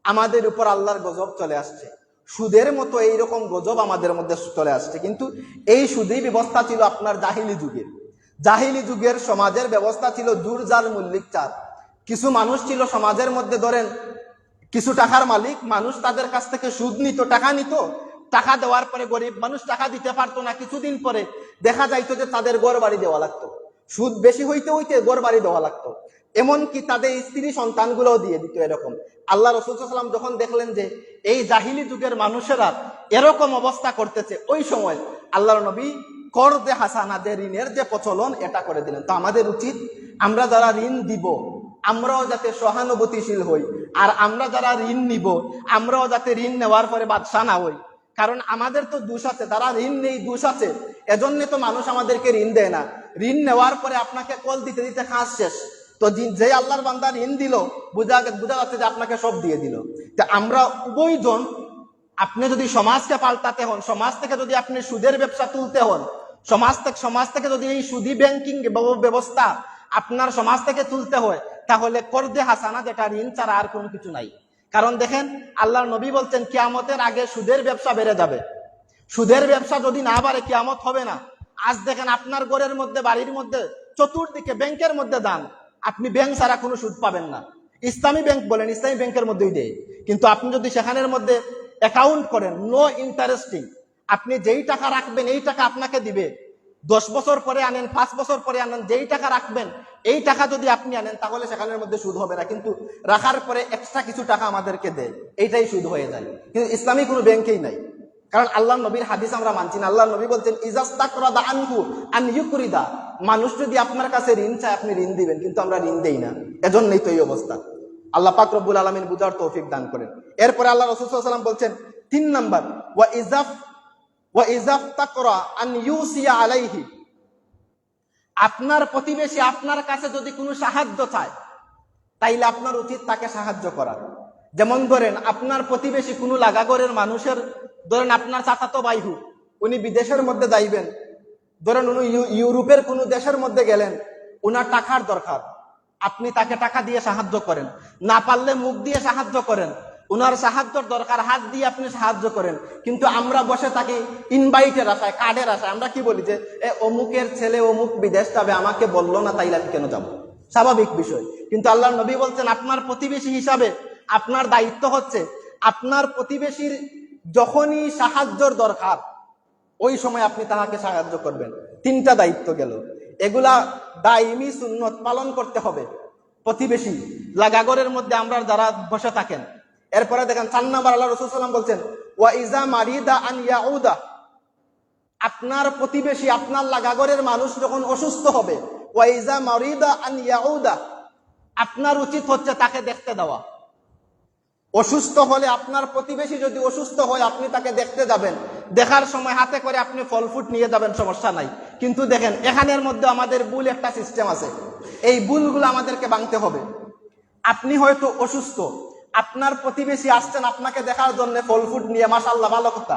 আমাদের উপর আল্লাহর গজব চলে আসছে। সুদের মতো এইরকম গজব আমাদের মধ্যে চলে আসছে। কিন্তু এই সুদী ব্যবস্থা ছিল আপনার জাহিলি যুগের সমাজের ব্যবস্থা ছিল জুর জার মূল্যিক চার। কিছু মানুষ ছিল সমাজের মধ্যে, ধরেন কিছু টাকার মালিক মানুষ, তাদের কাছ থেকে সুদ নিত, টাকা নিত, টাকা দেওয়ার পরে গরিব মানুষ টাকা দিতে পারতো না, কিছুদিন পরে দেখা যাইতো যে তাদের ঘর বাড়ি দেওয়া লাগতো, সুদ বেশি হইতে হইতে ঘর বাড়ি দেওয়া লাগতো, এমনকি তাদের স্ত্রী সন্তানগুলোও দিয়ে দিত। এরকম আল্লাহ রাসূল সাল্লাল্লাহু আলাইহি ওয়াসাল্লাম যখন দেখলেন যে এই জাহিলি যুগের মানুষেরা এরকম অবস্থা করতেছে, ওই সময় আল্লাহর নবী করদে হাসানা, যে ঋণের যে প্রচলন, এটা করে দিলেন। তো আমাদের উচিত আমরা যারা ঋণ দিব, আমরাও যাতে সহানুভূতিশীল হই, আর আমরা যারা ঋণ নিব, আমরাও যাতে ঋণ নেওয়ার পরে বাদশা না হই। কারণ আমাদের তো দোষ আছে, তারা ঋণ নেই, দোষ আছে, এজন্য তো মানুষ আমাদেরকে ঋণ দেয় না। ঋণ নেওয়ার পরে আপনাকে কল দিতে দিতে কাজ শেষ। তো যে আল্লাহর বান্দা ঋণ দিল, বোঝা যাচ্ছে যে আপনাকে সব দিয়ে দিল। তো আমরা উভয়জন, আপনি যদি সমাজকে পাল্টাতে হন, সমাজ থেকে যদি আপনি সুদের ব্যবসা তুলতে হন, সমাজ থেকে যদি এই সুদী ব্যাংকিং ব্যবস্থা আপনার সমাজ থেকে তুলতে হয়, তাহলে করদে হাসানা, যেটা ঋণ ছাড়া আর কোনো কিছু নাই। কারণ দেখেন আল্লাহর নবী বলছেন কিয়ামতের আগে সুদের ব্যবসা বেড়ে যাবে। সুদের ব্যবসা যদি না বাড়ে কিয়ামত হবে না। আজ দেখেন আপনার ঘরের মধ্যে, বাড়ির মধ্যে, চতুর্দিকে ব্যাংকের মধ্যে দান, আপনি ব্যাংক ছাড়া কোনো সুদ পাবেন না। ইসলামী ব্যাংক বলেন, ইসলামী ব্যাংকের মধ্যেই দেয়, কিন্তু আপনি যদি সেখানের মধ্যে অ্যাকাউন্ট করেন, নো ইন্টারেস্টিং, আপনি যেই টাকা রাখবেন এই টাকা আপনাকে দিবে। 10 বছর পরে আনেন, 5 বছর পরে আনেন, যেই টাকা রাখবেন এই টাকা যদি আপনি আনেন, তাহলে সেখানের মধ্যে সুদ হবে না। কিন্তু রাখার পরে এক্সট্রা কিছু টাকা আমাদেরকে দেয়, এইটাই সুদ হয়ে যায়। কিন্তু ইসলামী কোনো ব্যাংকেই নাই। কারণ আল্লাহ নবীর হাদিস আমরা মানছি না। আল্লাহ নবী বলছেন ইজাস্তাকরাদা আনহু আন ইউকরিদা, মানুষ যদি আপনার কাছে ঋণ চায় আপনি ঋণ দিবেন, কিন্তু আমরা ঋণ দেই না, এজন্যই তো এই অবস্থা। আল্লাহ পাক রব্বুল আলামিন বুঝার তৌফিক দান করেন। এরপরে আল্লাহ রাসূল সাল্লাল্লাহু আলাইহি ওয়াসাল্লাম বলছেন 3 নাম্বার, ওয়া ওয়া ইযা ইফতাকরা আন ইউসিয়া আলাইহি, আপনার প্রতিবেশী আপনার কাছে যদি কোনো সাহায্য চায় তাইলে আপনার উচিত তাকে সাহায্য করা। যেমন ধরেন আপনার প্রতিবেশী কোনো লাগাগরের মানুষের, ধরেন আপনার চাচাতো ভাই হোক, উনি বিদেশের মধ্যে যাইবেন, ধরেন উনি ইউরোপের কোনো দেশের মধ্যে গেলেন, উনার টাকার দরকার, আপনি তাকে টাকা দিয়ে সাহায্য করেন, না পারলে মুখ দিয়ে সাহায্য করেন, উনার সাহায্যর দরকার হাত দিয়ে আপনি সাহায্য করেন। কিন্তু আমরা বসে থাকি ইনভাইটের আশায়, কার্ডের আশায়, আমরা কি বলি যে অমুকের ছেলে অমুক বিদেশ যাবে, আমাকে বললো না তাইলে আমি কেন যাবো, স্বাভাবিক বিষয়। কিন্তু আল্লাহর নবী বলছেন আপনার প্রতিবেশী হিসাবে আপনার দায়িত্ব হচ্ছে আপনার প্রতিবেশীর যখনই সাহায্যর দরকার ওই সময় আপনি তাহাকে সাহায্য করবেন। তিনটা দায়িত্ব গেল, এগুলা দাইমি সুন্নত পালন করতে হবে প্রতিবেশী লাগাগরের মধ্যে আমরা যারা বসে থাকেন। এরপরে দেখেন 4 নম্বর আল্লাহ রাসূল সাল্লাল্লাহু আলাইহি ওয়াসাল্লাম বলছেন ওয়া ইজা মারিদা আন ইয়াউদা, আপনার প্রতিবেশী আপনার লাগাগরের মানুষ যখন অসুস্থ হবে, ওয়া ইজা মারিদা আন ইয়াউদা, আপনার উচিত হচ্ছে তাকে দেখতে দেওয়া। অসুস্থ হলে আপনার প্রতিবেশী যদি অসুস্থ হয় আপনি তাকে দেখতে যাবেন, দেখার সময় হাতে করে আপনি ফল ফুট নিয়ে যাবেন, সমস্যা নাই। কিন্তু দেখেন এখানের মধ্যে আমাদের ভুল একটা সিস্টেম আছে, এই ভুলগুলো আমাদেরকে ভাঙতে হবে। আপনি হয়তো অসুস্থ, আপনার প্রতিবেশী আসছেন আপনাকে দেখার জন্য ফল ফুট নিয়ে, মাশাআল্লাহ ভালো কথা,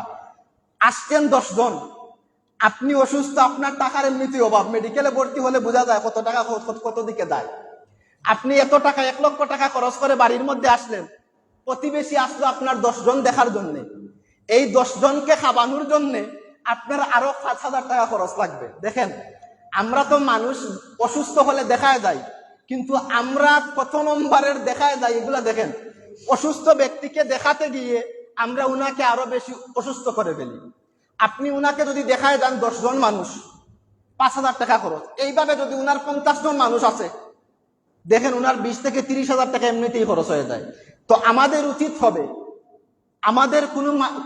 আসছেন 10 জন, আপনি অসুস্থ, আপনার টাকার এমনিতেই অভাব, মেডিকেলে ভর্তি হলে বোঝা যায় কত টাকা কত দিকে যায়। আপনি এত টাকা 1 লক্ষ টাকা খরচ করে বাড়ির মধ্যে আসলেন, প্রতিবেশী আসলো আপনার 10 জন দেখার জন্য, এই 10 জনকে খাওয়ানোর জন্য আপনার আরো 5,000 টাকা খরচ লাগবে। দেখেন আমরা তো মানুষ অসুস্থ হলে দেখায় যাই, কিন্তু আমরা কত নম্বরের দেখায় যাই এগুলা দেখেন। অসুস্থ ব্যক্তিকে দেখাতে গিয়ে আমরা উনাকে আরো বেশি অসুস্থ করে ফেলি। আপনি উনাকে যদি দেখায় যান 10 জন মানুষ, 5,000 টাকা খরচ, এইভাবে যদি উনার 50 জন মানুষ আছে, দেখেন উনার 20 থেকে 30,000 টাকা এমনিতেই খরচ হয়ে যায়। তো আমাদের উচিত হবে আমাদের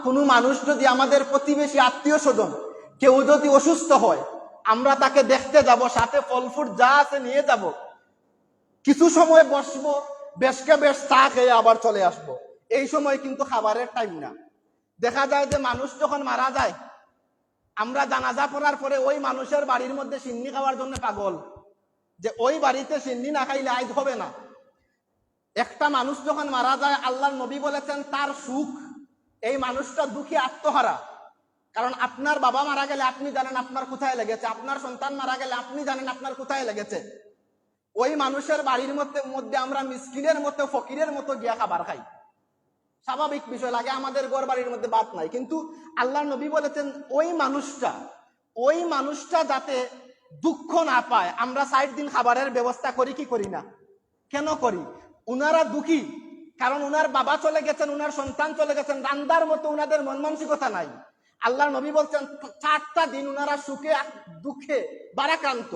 কোনো মানুষ যদি, আমাদের প্রতিবেশী আত্মীয় স্বজন কেউ যদি অসুস্থ হয়, আমরা তাকে দেখতে যাব, সাথে ফল ফুট যা আছে নিয়ে যাব, কিছু সময় বসবো, বেশকে বেশ চা খেয়ে আবার চলে আসবো। এই সময় কিন্তু খাবারের টাইম না। দেখা যায় যে মানুষ যখন মারা যায়, আমরা জানাজা পড়ার পরে ওই মানুষের বাড়ির মধ্যে সিন্নি খাওয়ার জন্য পাগল, যে ওই বাড়িতে সিন্নি না খাইলে আইজ হবে না। একটা মানুষ যখন মারা যায়, আল্লাহর নবী বলেছেন তার সুখ, এই মানুষটা দুঃখী আত্মহারা। কারণ আপনার বাবা মারা গেলে আপনি জানেন আপনার কোথায় লেগেছে, আপনার সন্তান মারা গেলে আপনি জানেন আপনার কোথায় লেগেছে। ওই মানুষের বাড়ির মধ্যে আমরা মিসকিনের মতো, ফকিরের মতো গিয়া খাবার খাই, স্বাভাবিক বিষয় লাগে, আমাদের ঘর বাড়ির মধ্যে বাদ নাই। কিন্তু আল্লাহর নবী বলেছেন ওই মানুষটা যাতে দুঃখ না পায়, আমরা 60 দিন খাবারের ব্যবস্থা করি কি করি না? কেন করি? উনারা দুঃখী, কারণ উনার বাবা চলে গেছেন, উনার সন্তান চলে গেছেন, রান্দার মতো উনাদের মন মানসিকতা নাই। আল্লাহর নবী বলছেন 4টা দিন উনারা সুখে দুঃখে বারাক্রান্ত।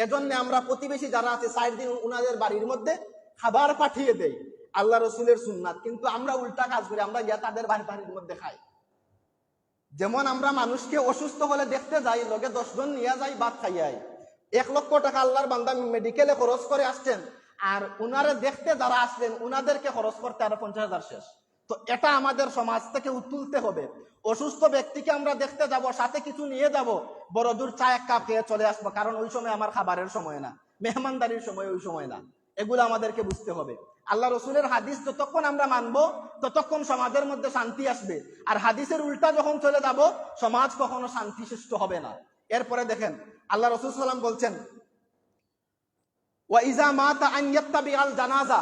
এজন্য আমরা প্রতিবেশী যারা আছে 60 দিন উনাদের বাড়ির মধ্যে খাবার পাঠিয়ে দেই, আল্লাহ রসুলের সুন্নাত। কিন্তু আমরা উল্টা কাজ করি, আমরা গিয়া তাদের বাড়ির মধ্যে খাই। যেমন আমরা মানুষকে অসুস্থ হলে দেখতে যাই, লগে 10 জন নিয়ে যাই, ভাত খাইয়াই। 1 লক্ষ টাকা আল্লাহর বান্দা মেডিকেলে খরচ করে আসছেন, আর উনারে দেখতে যারা আসলেন উনাদেরকে খরচ করতে আরো 50,000 শেষ। তো এটা আমাদের সমাজ থেকে তুলতে হবে। অসুস্থ ব্যক্তিকে আমরা দেখতে যাব, সাথে কিছু নিয়ে যাব, বড় দূর চা 1 কাপ খেয়ে চলে আসবো, কারণ ওই সময় আমার খাবারের সময় না, মেহমানদারির সময় ওই সময় না। এগুলো আমাদেরকে বুঝতে হবে। আল্লাহ রসুলের হাদিস যতক্ষণ আমরা মানবো ততক্ষণ সমাজের মধ্যে শান্তি আসবে, আর হাদিসের উল্টা যখন চলে যাব সমাজ কখনো শান্তি সৃষ্ট হবে না। এরপরে দেখেন আল্লাহ রসুল সাল্লাম বলছেন ওয়া ইজা মাতা আন ইয়াত্তাবিআল জানাজা,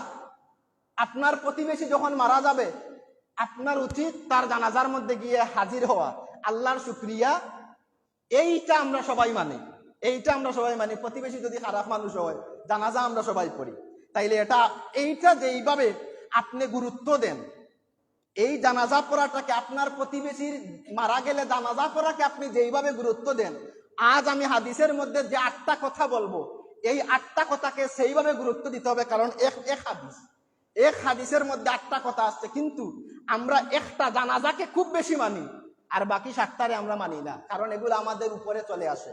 আপনার প্রতিবেশী যখন মারা যাবে আপনার উচিত তার জানাজার মধ্যে গিয়ে হাজির হওয়া, আল্লাহর শুকরিয়া। এইটা আমরা সবাই মানি, প্রতিবেশী যদি খারাপ মানুষ হয় জানাজা আমরা সবাই পড়ি, তাইলে এইটা যেইভাবে আপনি গুরুত্ব দেন, এই জানাজা পড়াটাকে, আপনার প্রতিবেশীর মারা গেলে জানাজা পড়াকে আপনি যেইভাবে গুরুত্ব দেন, আজ আমি হাদিসের মধ্যে যে 8টা কথা বলবো, এই 8টা কথাকে সেইভাবে গুরুত্ব দিতে হবে। কারণ এক হাদিসের মধ্যে 8টা কথা আসছে, কিন্তু আমরা একটা জানাজাকে খুব বেশি মানি, আর বাকি 7টারে আমরা মানি না, কারণ এগুলো আমাদের উপরে চলে আসে।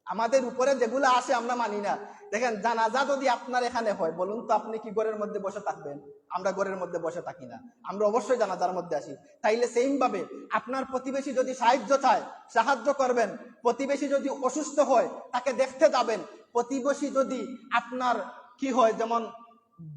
আমাদের উপরে যেগুলো আসে আমরা মানি না। দেখেন, জানাজা যদি আপনার এখানে হয়, বলুন তো আপনি কি ঘরের মধ্যে বসে থাকবেন? আমরা ঘরের মধ্যে বসে থাকি না, আমরা অবশ্যই জানাজার মধ্যে আসি। তাইলে সেইম ভাবে আপনার প্রতিবেশী যদি সাহায্য চায়, সাহায্য করবেন। প্রতিবেশী যদি অসুস্থ হয়, তাকে দেখতে যাবেন। প্রতিবেশী যদি আপনার কি হয়, যেমন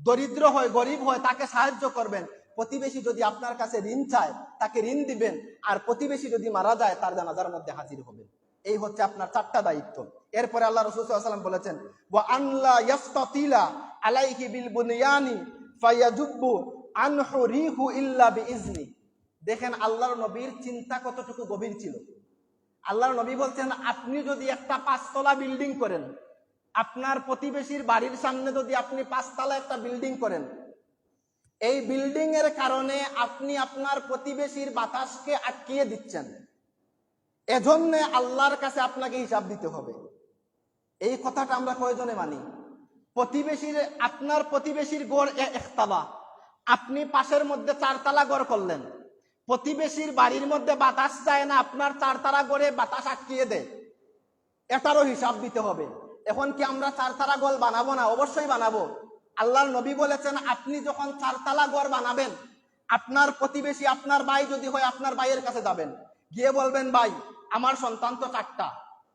দরিদ্র হয়, গরিব হয়, তাকে সাহায্য করবেন। প্রতিবেশী যদি আপনার কাছে ঋণ চায়, তাকে ঋণ দিবেন। আর প্রতিবেশী যদি মারা যায়, তার জানাজার মধ্যে হাজির হবেন। এই হচ্ছে আপনার 4টা দায়িত্ব। এরপরে আল্লাহ রাসূল সাল্লাল্লাহু আলাইহি ওয়াসাল্লাম বলেছেন, ওয়া আনলা ইয়াস্তাতিলা আলাইহি বিল বুনয়ানি ফায়াজুব্বু আনহু রিহু ইল্লা বিইজনি। দেখেন আল্লাহর নবীর চিন্তা কতটুকু গভীর ছিল। আল্লাহর নবী বলছেন, আপনি যদি একটা 5তলা বিল্ডিং করেন, আপনার প্রতিবেশীর বাড়ির সামনে যদি আপনি 5তলা একটা বিল্ডিং করেন, এই বিল্ডিং এর কারণে আপনি আপনার প্রতিবেশীর বাতাসকে আটকিয়ে দিচ্ছেন। এজন্য আল্লাহর কাছে আপনাকে হিসাব দিতে হবে। এই কথাটা আমরা কয়জনে মানি? প্রতিবেশীর, আপনার প্রতিবেশীর গড় একতলা, আপনি পাশের মধ্যে 4তলা গড় করলেন। প্রতিবেশীর বাড়ির মধ্যে বাতাস যায় না, আপনার 4তলা গড়ে বাতাস আটকিয়ে দেয়, এটারও হিসাব দিতে হবে। এখন কি আমরা 4তলা গড় বানাবো না? অবশ্যই বানাবো। আল্লাহর নবী বলেছেন, আপনি যখন 4তলা গড় বানাবেন, আপনার প্রতিবেশী, আপনার ভাই যদি হয়, আপনার ভাইয়ের কাছে যাবেন, গিয়ে বলবেন, ভাই আমার সন্তান তো 4টা,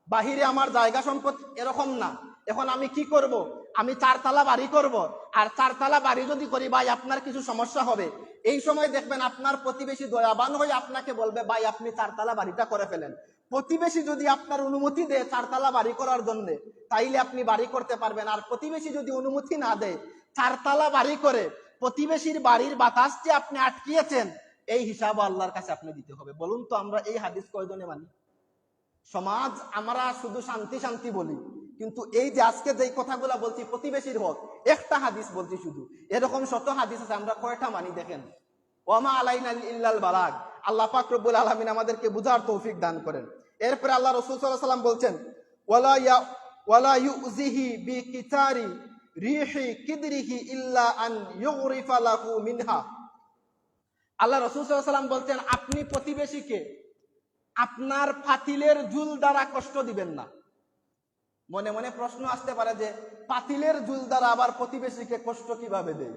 বাহিরে আমার জায়গা সম্পদ এরকম না, এখন আমি কি করব? আমি 4তলা বাড়ি করব। আর 4তলা বাড়ি যদি করি, ভাই আপনার কিছু সমস্যা হবে। এই সময় দেখবেন আপনার প্রতিবেশী দয়াবান হয়ে আপনাকে বলবে, ভাই আপনি 4তলা বাড়িটা করে ফেলেন। প্রতিবেশী যদি আপনার অনুমতি দেয় 4তলা বাড়ি করার জন্য, তাইলে আপনি বাড়ি করতে পারবেন। আর প্রতিবেশী যদি অনুমতি না দেয়, 4তলা বাড়ি করে প্রতিবেশীর বাড়ির বাতাস যে আপনি আটকিয়েছেন, এই হিসাব আল্লাহর কাছে আপনি দিতে হবে। বলুন তো আমরা এই হাদিস কয়জনে মানি? সমাজ আমরা শুধু শান্তি শান্তি বলি, কিন্তু এই যে আজকে যে কথাগুলো বলছি প্রতিবেশীর হক, একটা হাদিস বলছি শুধু, এরকম শত হাদিস আছে, আমরা কয়টা মানি? দেখেন, ওয়ামা আলাইনা ইল্লাল বালাগ। আল্লাহ পাক রব্বুল আলামিন আমাদেরকে বুঝার তৌফিক দান করেন। এরপরে আল্লাহ রাসূল সাল্লাল্লাহু আলাইহি ওয়াসাল্লাম বলছেন, ওয়ালা ইউজিহি বিকিতারি রিহি কিদরিহি ইল্লা আন ইউগরিফা লাহু মিনহা। আল্লাহ রাসূল সাল্লাল্লাহু আলাইহি ওয়াসাল্লাম বলছেন, আপনি প্রতিবেশীকে আপনার ফাতিলের জুল দ্বারা কষ্ট দিবেন না। মনে মনে প্রশ্ন আসতে পারে যে পাতিলের জুল দ্বারা আবার প্রতিবেশীকে কষ্ট কিভাবে দেয়?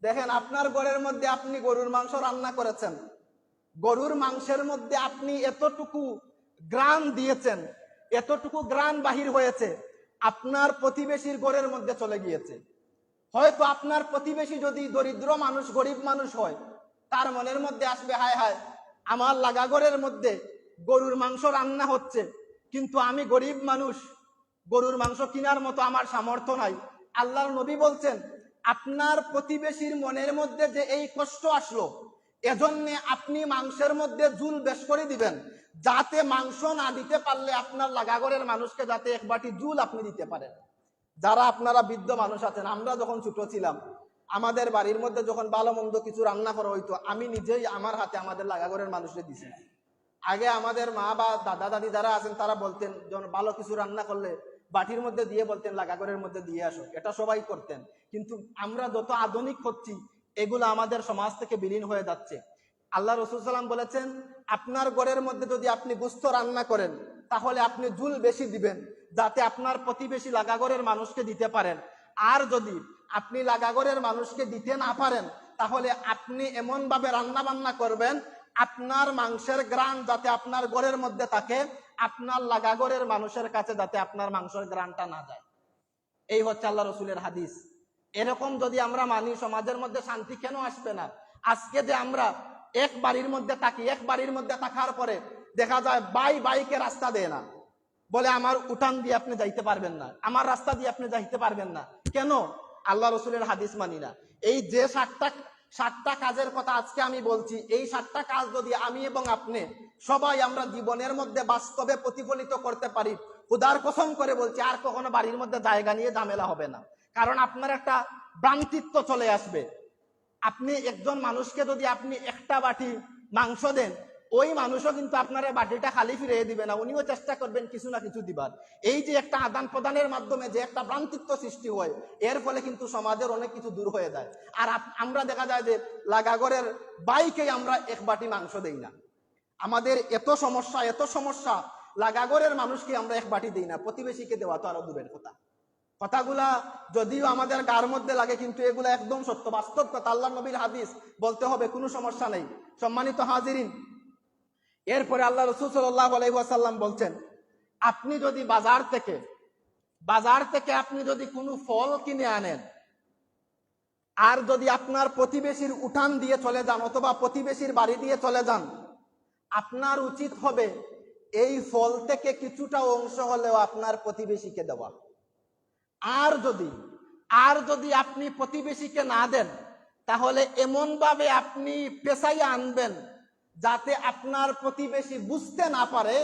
দেখেন, আপনার ঘরের মধ্যে আপনি গরুর মাংস রান্না করেছেন, গরুর মাংসের মধ্যে আপনি এতটুকু গ্রান দিয়েছেন, এতটুকু গ্রান বাহির হয়েছে, আপনার প্রতিবেশীর ঘরের মধ্যে চলে গিয়েছে। হয়তো আপনার প্রতিবেশী যদি দরিদ্র মানুষ, গরিব মানুষ হয়, তার মনের মধ্যে আসবে, হায় হায়, আমার লাগা ঘরের মধ্যে গরুর মাংস রান্না হচ্ছে, কিন্তু আমি গরিব মানুষ, গরুর মাংস কেনার মতো আমার সামর্থ্য নাই। আল্লাহর নবী বলছেন, আপনার প্রতিবেশীর মনের মধ্যে যে এই কষ্ট আসলো, এজন্য আপনি মাংসের মধ্যে জুল বেশ করে দিবেন, যাতে মাংস না দিতে পারলে আপনার লাগাগরের মানুষকে যাতে এক বাটি জুল আপনি দিতে পারেন। যারা আপনারা বৃদ্ধ মানুষ আছেন, আমরা যখন ছোট ছিলাম, আমাদের বাড়ির মধ্যে যখন ভালো মন্দ কিছু রান্না করা হইতো, আমি নিজেই আমার হাতে আমাদের লাগাগরের মানুষকে দিছি। আগে আমাদের মা বা দাদা দাদি যারা আছেন, তারা বলতেন, যখন ভালো কিছু রান্না করলে বাটির মধ্যে দিয়ে বলতেন, লাগাগরের মধ্যে দিয়ে আসো, এটা সবাই করতেন। কিন্তু আমরা যত আধুনিক হচ্ছি, এগুলো আমাদের সমাজ থেকে বিলীন হয়ে যাচ্ছে। আল্লাহ রাসূল সাল্লাল্লাহু আলাইহি ওয়াসাল্লাম বলেছেন, আপনার ঘরের মধ্যে যদি আপনি গোশত রান্না করেন, তাহলে আপনি জুল বেশি দিবেন, যাতে আপনার প্রতিবেশী লাগাগরের মানুষকে দিতে পারেন। আর যদি আপনি লাগাগরের মানুষকে দিতে না পারেন, তাহলে আপনি এমন ভাবে রান্না বান্না করবেন, আপনার মাংসের গ্রান যাতে আপনার ঘরের মধ্যে থাকে, আপনার লাগাগরের মানুষের কাছে যাতে আপনার মাংসের গ্রানটা না যায়। এই হচ্ছে আল্লাহ রসুলের হাদিস। এরকম যদি আমরা মানি, সমাজের মধ্যে শান্তি কেন আসবে না? আজকে যে আমরা এক বাড়ির মধ্যে থাকি, এক বাড়ির মধ্যে থাকার পরে দেখা যায় বাইকে রাস্তা দেয় না, বলে আমার উঠান দিয়ে আপনি যাইতে পারবেন না, আমার রাস্তা দিয়ে আপনি যাইতে পারবেন না। কেন? আল্লাহ রসুলের হাদিস মানি না। এই যে 7টা কাজের কথা আজকে আমি বলছি, এই 7টা কাজ যদি আমি এবং আপনি সবাই আমরা জীবনের মধ্যে বাস্তবে প্রতিফলিত করতে পারি, খোদার কসম করে বলছি, আর কখনো বাড়ির মধ্যে জায়গা নিয়ে ঝামেলা হবে না। কারণ আপনার একটা ভ্রান্তিত্ব চলে আসবে। আপনি একজন মানুষকে যদি আপনি একটা বাটি মাংস দেন, ওই মানুষও কিন্তু আপনার বাটিটা খালি ফিরিয়ে দিবে না, উনিও চেষ্টা করবেন কিছু না কিছু দিবার। এই যে একটা আদান প্রদানের মাধ্যমে যে একটা ভ্রান্তিত্ব সৃষ্টি হয়, এর ফলে কিন্তু সমাজের অনেক কিছু দূর হয়ে যায়। আর আমরা দেখা যায় যে লাগাগরের বাইকে আমরা এক বাটি মাংস দেই না। আমাদের এত সমস্যা লাগাগরের মানুষকে আমরা এক বাটি দিই না, প্রতিবেশীকে দেওয়া তো আরো দূরের কথা। কথাগুলা যদিও আমাদের গার মধ্যে লাগে, কিন্তু এগুলা একদম সত্য, বাস্তব কথা, আল্লাহ নবীর হাদিস, বলতে হবে, কোনো সমস্যা নেই। সম্মানিত হাজিরিন, এরপরে আল্লাহ রাসূল সাল্লাল্লাহু আলাইহি ওয়াসাল্লাম বলছেন, আপনি যদি বাজার থেকে আপনি যদি কোনো ফল কিনে আনেন, আর যদি আপনার প্রতিবেশীর উঠান দিয়ে চলে যান অথবা প্রতিবেশীর বাড়ি দিয়ে চলে যান, আপনার উচিত হবে এই ফল থেকে কিছুটা অংশ হলেও আপনার প্রতিবেশীকে দেওয়া। আর যদি আপনি প্রতিবেশীকে না দেন, তাহলে এমন ভাবে আপনি পেছাইয়া আনবেন যাতে আপনার প্রতিবেশী বুঝতে না পারে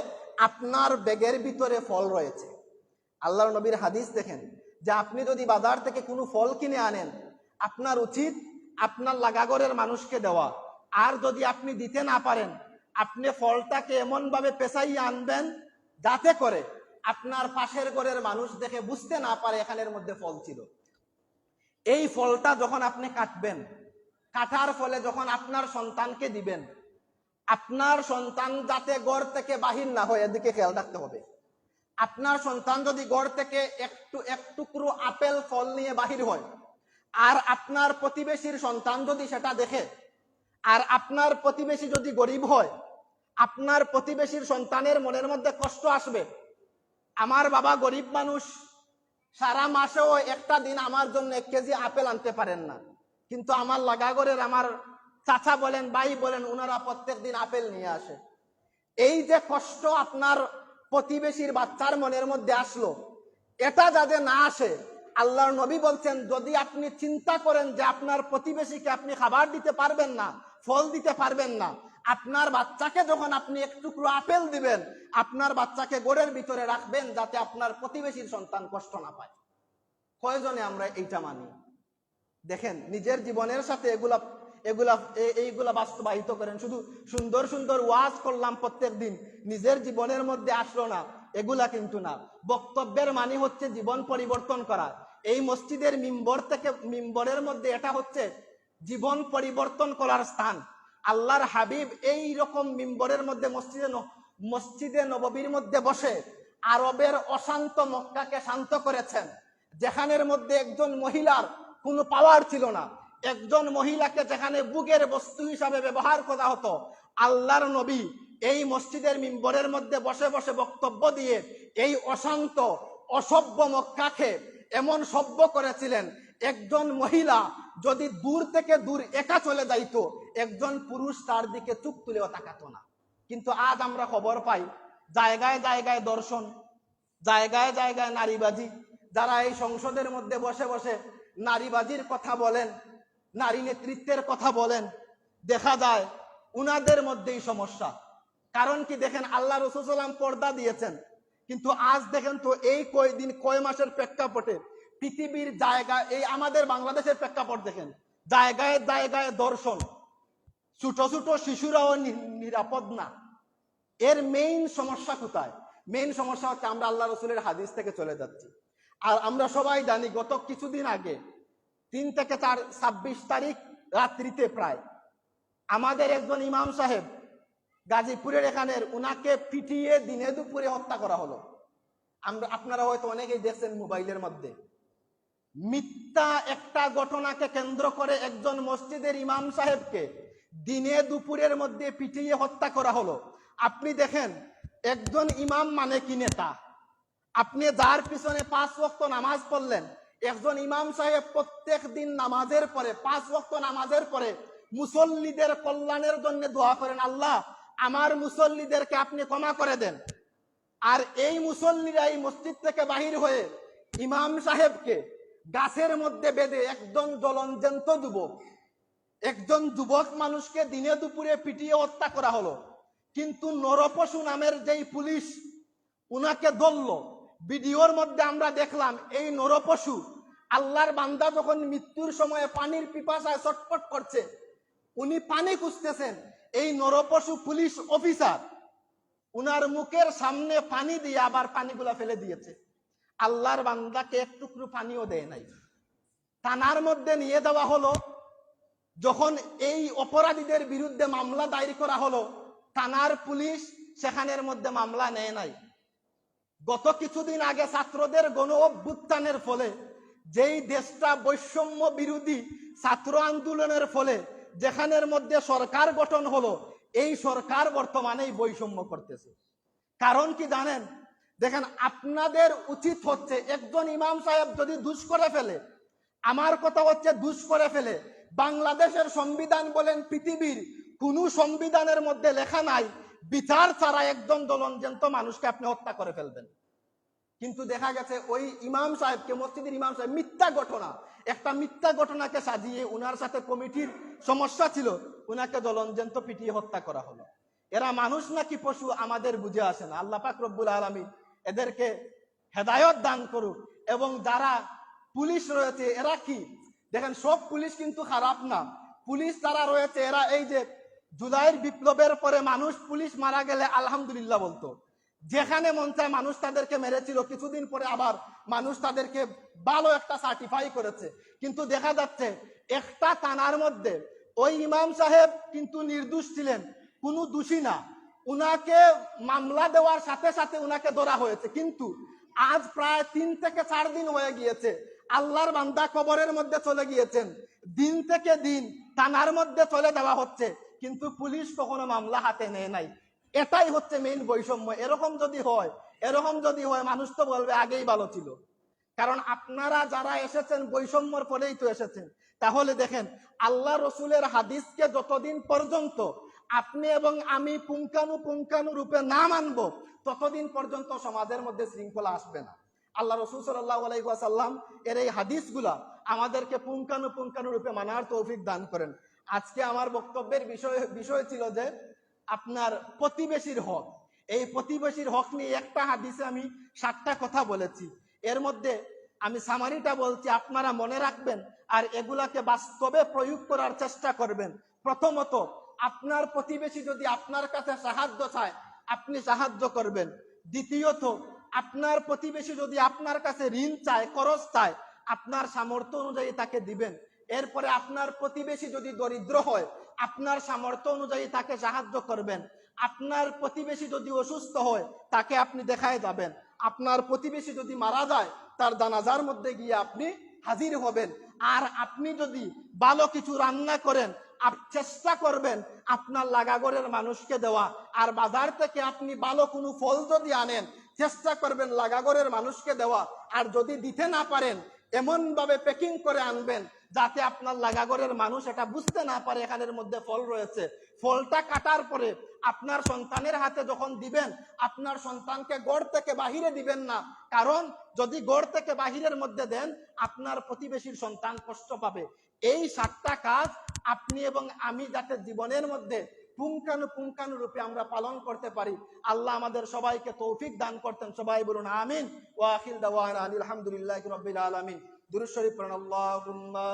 আপনার ব্যাগের ভিতরে ফল রয়েছে। আল্লাহর নবীর হাদিস দেখেন যে আপনি যদি বাজার থেকে কোনো ফল কিনে আনেন, আপনার উচিত আপনার লাগাগরের মানুষকে দেওয়া। আর যদি আপনি দিতে না পারেন, আপনি ফলটাকে এমন ভাবে পেছাইয়া আনবেন যাতে করে আপনার পাশের ঘরের মানুষ দেখে বুঝতে না পারে এখানের মধ্যে ফল ছিল। এই ফলটা যখন আপনি কাটবেন, কাটার ফলে যখন আপনার সন্তানকে দিবেন, আপনার সন্তান যাতে ঘর থেকে বাহির না হয় এদিকে খেয়াল রাখতে হবে। আপনার সন্তান যদি ঘর থেকে এক টুকরো আপেল ফল নিয়ে বাহির হয়, আর আপনার প্রতিবেশীর সন্তান যদি সেটা দেখে, আর আপনার প্রতিবেশী যদি গরিব হয়, আপনার প্রতিবেশীর সন্তানের মনের মধ্যে কষ্ট আসবে, আমার বাবা গরিব মানুষ, সারা মাসেও একটা দিন আমার জন্য 1 কেজি আপেল আনতে পারেন না, কিন্তু আমার লাগাগরের আমার চাচা বলেন, ভাই বলেন, ওনারা প্রত্যেক দিন আপেল নিয়ে আসে। এই যে কষ্ট আপনার প্রতিবেশীর বাচ্চার মনের মধ্যে আসলো, এটা যাতে না আসে, আল্লাহর নবী বলছেন, যদি আপনি চিন্তা করেন যে আপনার প্রতিবেশীকে আপনি খাবার দিতে পারবেন না, ফল দিতে পারবেন না, আপনার বাচ্চাকে যখন আপনি এক টুকরো আপেল দিবেন, আপনার বাচ্চাকে গোড়ের ভিতরে রাখবেন যাতে আপনার প্রতিবেশীর সন্তান কষ্ট না পায়। কয়জনে আমরা এইটা মানি? দেখেন, নিজের জীবনের সাথে এইগুলা বাস্তবায়িত করেন। শুধু সুন্দর সুন্দর ওয়াজ করলাম প্রত্যেক দিন, নিজের জীবনের মধ্যে আসলো না, এগুলা কিন্তু না। বক্তব্যের মানে হচ্ছে জীবন পরিবর্তন করা। এই মসজিদের মিম্বরের মধ্যে এটা হচ্ছে জীবন পরিবর্তন করার স্থান। আল্লাহর হাবিব এই রকম মিম্বরের মধ্যে মসজিদে নববীর মধ্যে বসে আরবের অশান্ত মক্কাকে শান্ত করেছেন। যেখানের মধ্যে একজন মহিলার কোনো পাওয়ার ছিল না, একজন মহিলাকে যেখানে বুকের বস্তু হিসাবে ব্যবহার করা হতো, আল্লাহর নবী এই মসজিদের মিম্বরের মধ্যে বসে বসে বক্তব্য দিয়ে এই অশান্ত অসভ্য মক্কাকে এমন সভ্য করেছিলেন, একজন মহিলা যদি দূর থেকে দূর একা চলে যাইতো, একজন পুরুষ তার দিকে চোখ তুলেও তাকাতো না। কিন্তু আজ আমরা খবর পাই, জায়গায় জায়গায় দর্শন, জায়গায় জায়গায় নারীবাজি। যারা এই সংসদের মধ্যে বসে বসে নারীবাজির কথা বলেন, নারী নেতৃত্বের কথা বলেন, দেখা যায় উনাদের মধ্যেই সমস্যা। কারণ কি দেখেন, আল্লাহ রাসূল সাল্লাল্লাহু আলাইহি ওয়াসাল্লাম পর্দা দিয়েছেন, কিন্তু আজ দেখেন তো এই কয় মাসের প্রেক্ষাপটে পৃথিবীর জায়গা, এই আমাদের বাংলাদেশের প্রেক্ষাপট দেখেন, জায়গায় জায়গায় দর্শন, ছোট ছোট শিশুরাও নিরাপদ না। এর মেইন সমস্যা কোথায়? মেইন সমস্যা হচ্ছে আমরা আল্লাহ রাসূলের হাদিস থেকে চলে যাচ্ছি। আর আমরা সবাই জানি, গত কিছুদিন আগে 3 থেকে 26 তারিখ রাত্রিতে প্রায় আমাদের একজন ইমাম সাহেব গাজীপুরের এখানের, উনাকে পিটিয়ে দিনে দুপুরে হত্যা করা হলো। আপনারা হয়তো অনেকেই দেখছেন মোবাইলের মধ্যে। মিথ্যা একটা ঘটনাকে কেন্দ্র করে একজন মসজিদের ইমাম সাহেবকে দিনে দুপুরের মধ্যে পিটিয়ে হত্যা করা হলো। আপনি দেখেন, একজন ইমাম মানে কি নেতা? আপনি যার পিছনে 5 ওয়াক্ত নামাজ পড়লেন, একজন ইমাম সাহেব প্রত্যেক দিন নামাজের পরে 5 ওয়াক্ত নামাজের পরে মুসল্লিদের কল্যাণের জন্য দোয়া করেন, আল্লাহ আমার মুসল্লিদেরকে আপনি ক্ষমা করে দেন। আর এই মুসল্লিরা এই মসজিদ থেকে বাহির হয়ে ইমাম সাহেবকে গাছের মধ্যে বেঁধে একজন জ্বলজ্যান্ত একজন যুবক মানুষকে দিনে দুপুরে পিটিয়ে হত্যা করা হলো। কিন্তু নরপশু নামের যেই পুলিশ উনাকে ধরল, ভিডিওর মধ্যে আমরা দেখলাম এই নরপশু আল্লাহর বান্দা যখন মৃত্যুর সময়ে পানির পিপাসায় ছটফট করছে, উনি পানি খুঁজতেছেন, এই নরপশু পুলিশ অফিসার উনার মুখের সামনে পানি দিয়ে আবার পানিগুলা ফেলে দিয়েছে। আল্লাহর বান্দাকে এক টুকরো পানিও দেয় নাই। থানার মধ্যে নিয়ে দেওয়া হলো। যখন এই অপরাধীদের বিরুদ্ধে মামলা দায়ের করা হলো, থানার পুলিশ সেখানের মধ্যে মামলা নেয় নাই। গত কিছুদিন আগে ছাত্রদের গণ অভ্যুত্থানের ফলে যেই দেশটা বৈষম্য বিরোধী ছাত্র আন্দোলনের ফলে যেখানের মধ্যে সরকার গঠন হলো, এই সরকার বর্তমানে বৈষম্য করতেছে। কারণ কি জানেন? দেখেন, আপনাদের উচিত হচ্ছে একজন ইমাম সাহেব যদি দুষ করে ফেলে, আমার কথা হচ্ছে দুষ করে ফেলে, বাংলাদেশের সংবিধান বলেন পৃথিবীর কোন সংবিধানের মধ্যে লেখা নাই বিচার ছাড়া একজন জ্বলন্ত মানুষকে আপনি হত্যা করে ফেলবেন। কিন্তু দেখা গেছে ওই ইমাম সাহেবকে, মসজিদের ইমাম সাহেব, মিথ্যা ঘটনা, একটা মিথ্যা ঘটনাকে সাজিয়ে উনার সাথে কমিটির সমস্যা ছিল, উনাকে জ্বলন্ত পিটিয়ে হত্যা করা হলো। এরা মানুষ নাকি পশু আমাদের বুঝে আসে না। আল্লাহ পাক রব্বুল আলামিন এদেরকে হেদায়ত দান করুক। এবং যারা পুলিশ রয়েছে এরা কি দেখেন, সব পুলিশ কিন্তু খারাপ না। পুলিশ যারা রয়েছে এরা এই যে জুলাইয়ের বিপ্লবের পরে মানুষ পুলিশ মারা গেলে আলহামদুলিল্লাহ বলতো, যেখানে মন চায় মানুষ তাদেরকে মেরেছিল, কিছুদিন পরে আবার মানুষ তাদেরকে ভালো একটা সার্টিফাই করেছে। কিন্তু দেখা যাচ্ছে একটা থানার মধ্যে ওই ইমাম সাহেব কিন্তু নির্দোষ ছিলেন, কোনো দোষী না, উনাকে মামলা দেওয়ার সাথে সাথে উনাকে ধরা হয়েছে। কিন্তু আজ প্রায় 3 থেকে 4 দিন হয়ে গিয়েছে, আল্লাহর বান্দা কবরের মধ্যে চলে গিয়েছেন, দিন থেকে দিন থানার মধ্যে চলে দেওয়া হচ্ছে, কিন্তু পুলিশ কখনো মামলা হাতে নেয় নাই। এটাই হচ্ছে মেইন বৈষম্য। এরকম যদি হয় মানুষ তো বলবে আগেই ভালো ছিল। কারণ আপনারা যারা এসেছেন বৈষম্যর ফলেই তো এসেছেন। তাহলে দেখেন, আল্লাহ রসুলের হাদিসকে যতদিন পর্যন্ত আপনি এবং আমি পুঙ্খানু রূপে না মানব, ততদিন পর্যন্ত সমাজের মধ্যে শৃঙ্খলা আসবে না। আল্লাহ রসুল সাল্লাল্লাহু আলাইহি ওয়াসাল্লাম এর এই হাদিসগুলা আমাদেরকে পুঙ্খানু রূপে মানার তৌফিক দান করেন। আজকে আমার বক্তব্যের বিষয় ছিল যে আপনার প্রতিবেশীর হক। এই প্রতিবেশীর হক নিয়ে একটা হাদিসে আমি 7টা কথা বলেছি। এর মধ্যে আমি সামারিটা বলছি, আপনারা মনে রাখবেন আর এগুলাকে বাস্তবে প্রয়োগ করার চেষ্টা করবেন। প্রথমত, আপনার প্রতিবেশী যদি আপনার কাছে সাহায্য চায়, আপনি সাহায্য করবেন। দ্বিতীয়ত, আপনার প্রতিবেশী যদি আপনার কাছে ঋণ চায়, খরচ চায়, আপনার সামর্থ্য অনুযায়ী তাকে দিবেন। এরপরে আপনার প্রতিবেশী যদি দরিদ্র হয়, আপনার সামর্থ্য অনুযায়ী তাকে সাহায্য করবেন। আপনার প্রতিবেশী যদি অসুস্থ হয়, তাকে আপনি দেখায় যাবেন। আপনার প্রতিবেশী যদি মারা যায়, তার জানাজার মধ্যে গিয়ে আপনি হাজির হবেন। আর আপনি যদি ভালো কিছু রান্না করেন, চেষ্টা করবেন আপনার লাগাগড়ের মানুষকে দেওয়া। আর বাজার থেকে আপনি ভালো কোনো ফল যদি আনেন, চেষ্টা করবেন লাগাগড়ের মানুষকে দেওয়া। আর যদি দিতে না পারেন, এমন ভাবে প্যাকিং করে আনবেন যাতে আপনার লাগাগড়ের মানুষ এটা বুঝতে না পারে এখানের মধ্যে ফল রয়েছে। ফলটা কাটার পরে আপনার সন্তানের হাতে যখন দিবেন, আপনার সন্তানকে গড় থেকে বাহিরে দিবেন না। কারণ যদি গড় থেকে বাহিরের মধ্যে দেন, আপনার প্রতিবেশীর সন্তান কষ্ট পাবে। এই 7টা কাজ আপনি এবং আমি যাতে জীবনের মধ্যে পুঙ্খানু রূপে আমরা পালন করতে পারি, আল্লাহ আমাদের সবাইকে তৌফিক দান করতেন। সবাই বলুন আমিন। ওয়া আখির দাওয়ানা আলহামদুলিল্লাহি রাব্বিল আলামিন। দুরূদ শরীফ পড়ুন। আল্লাহুম্মা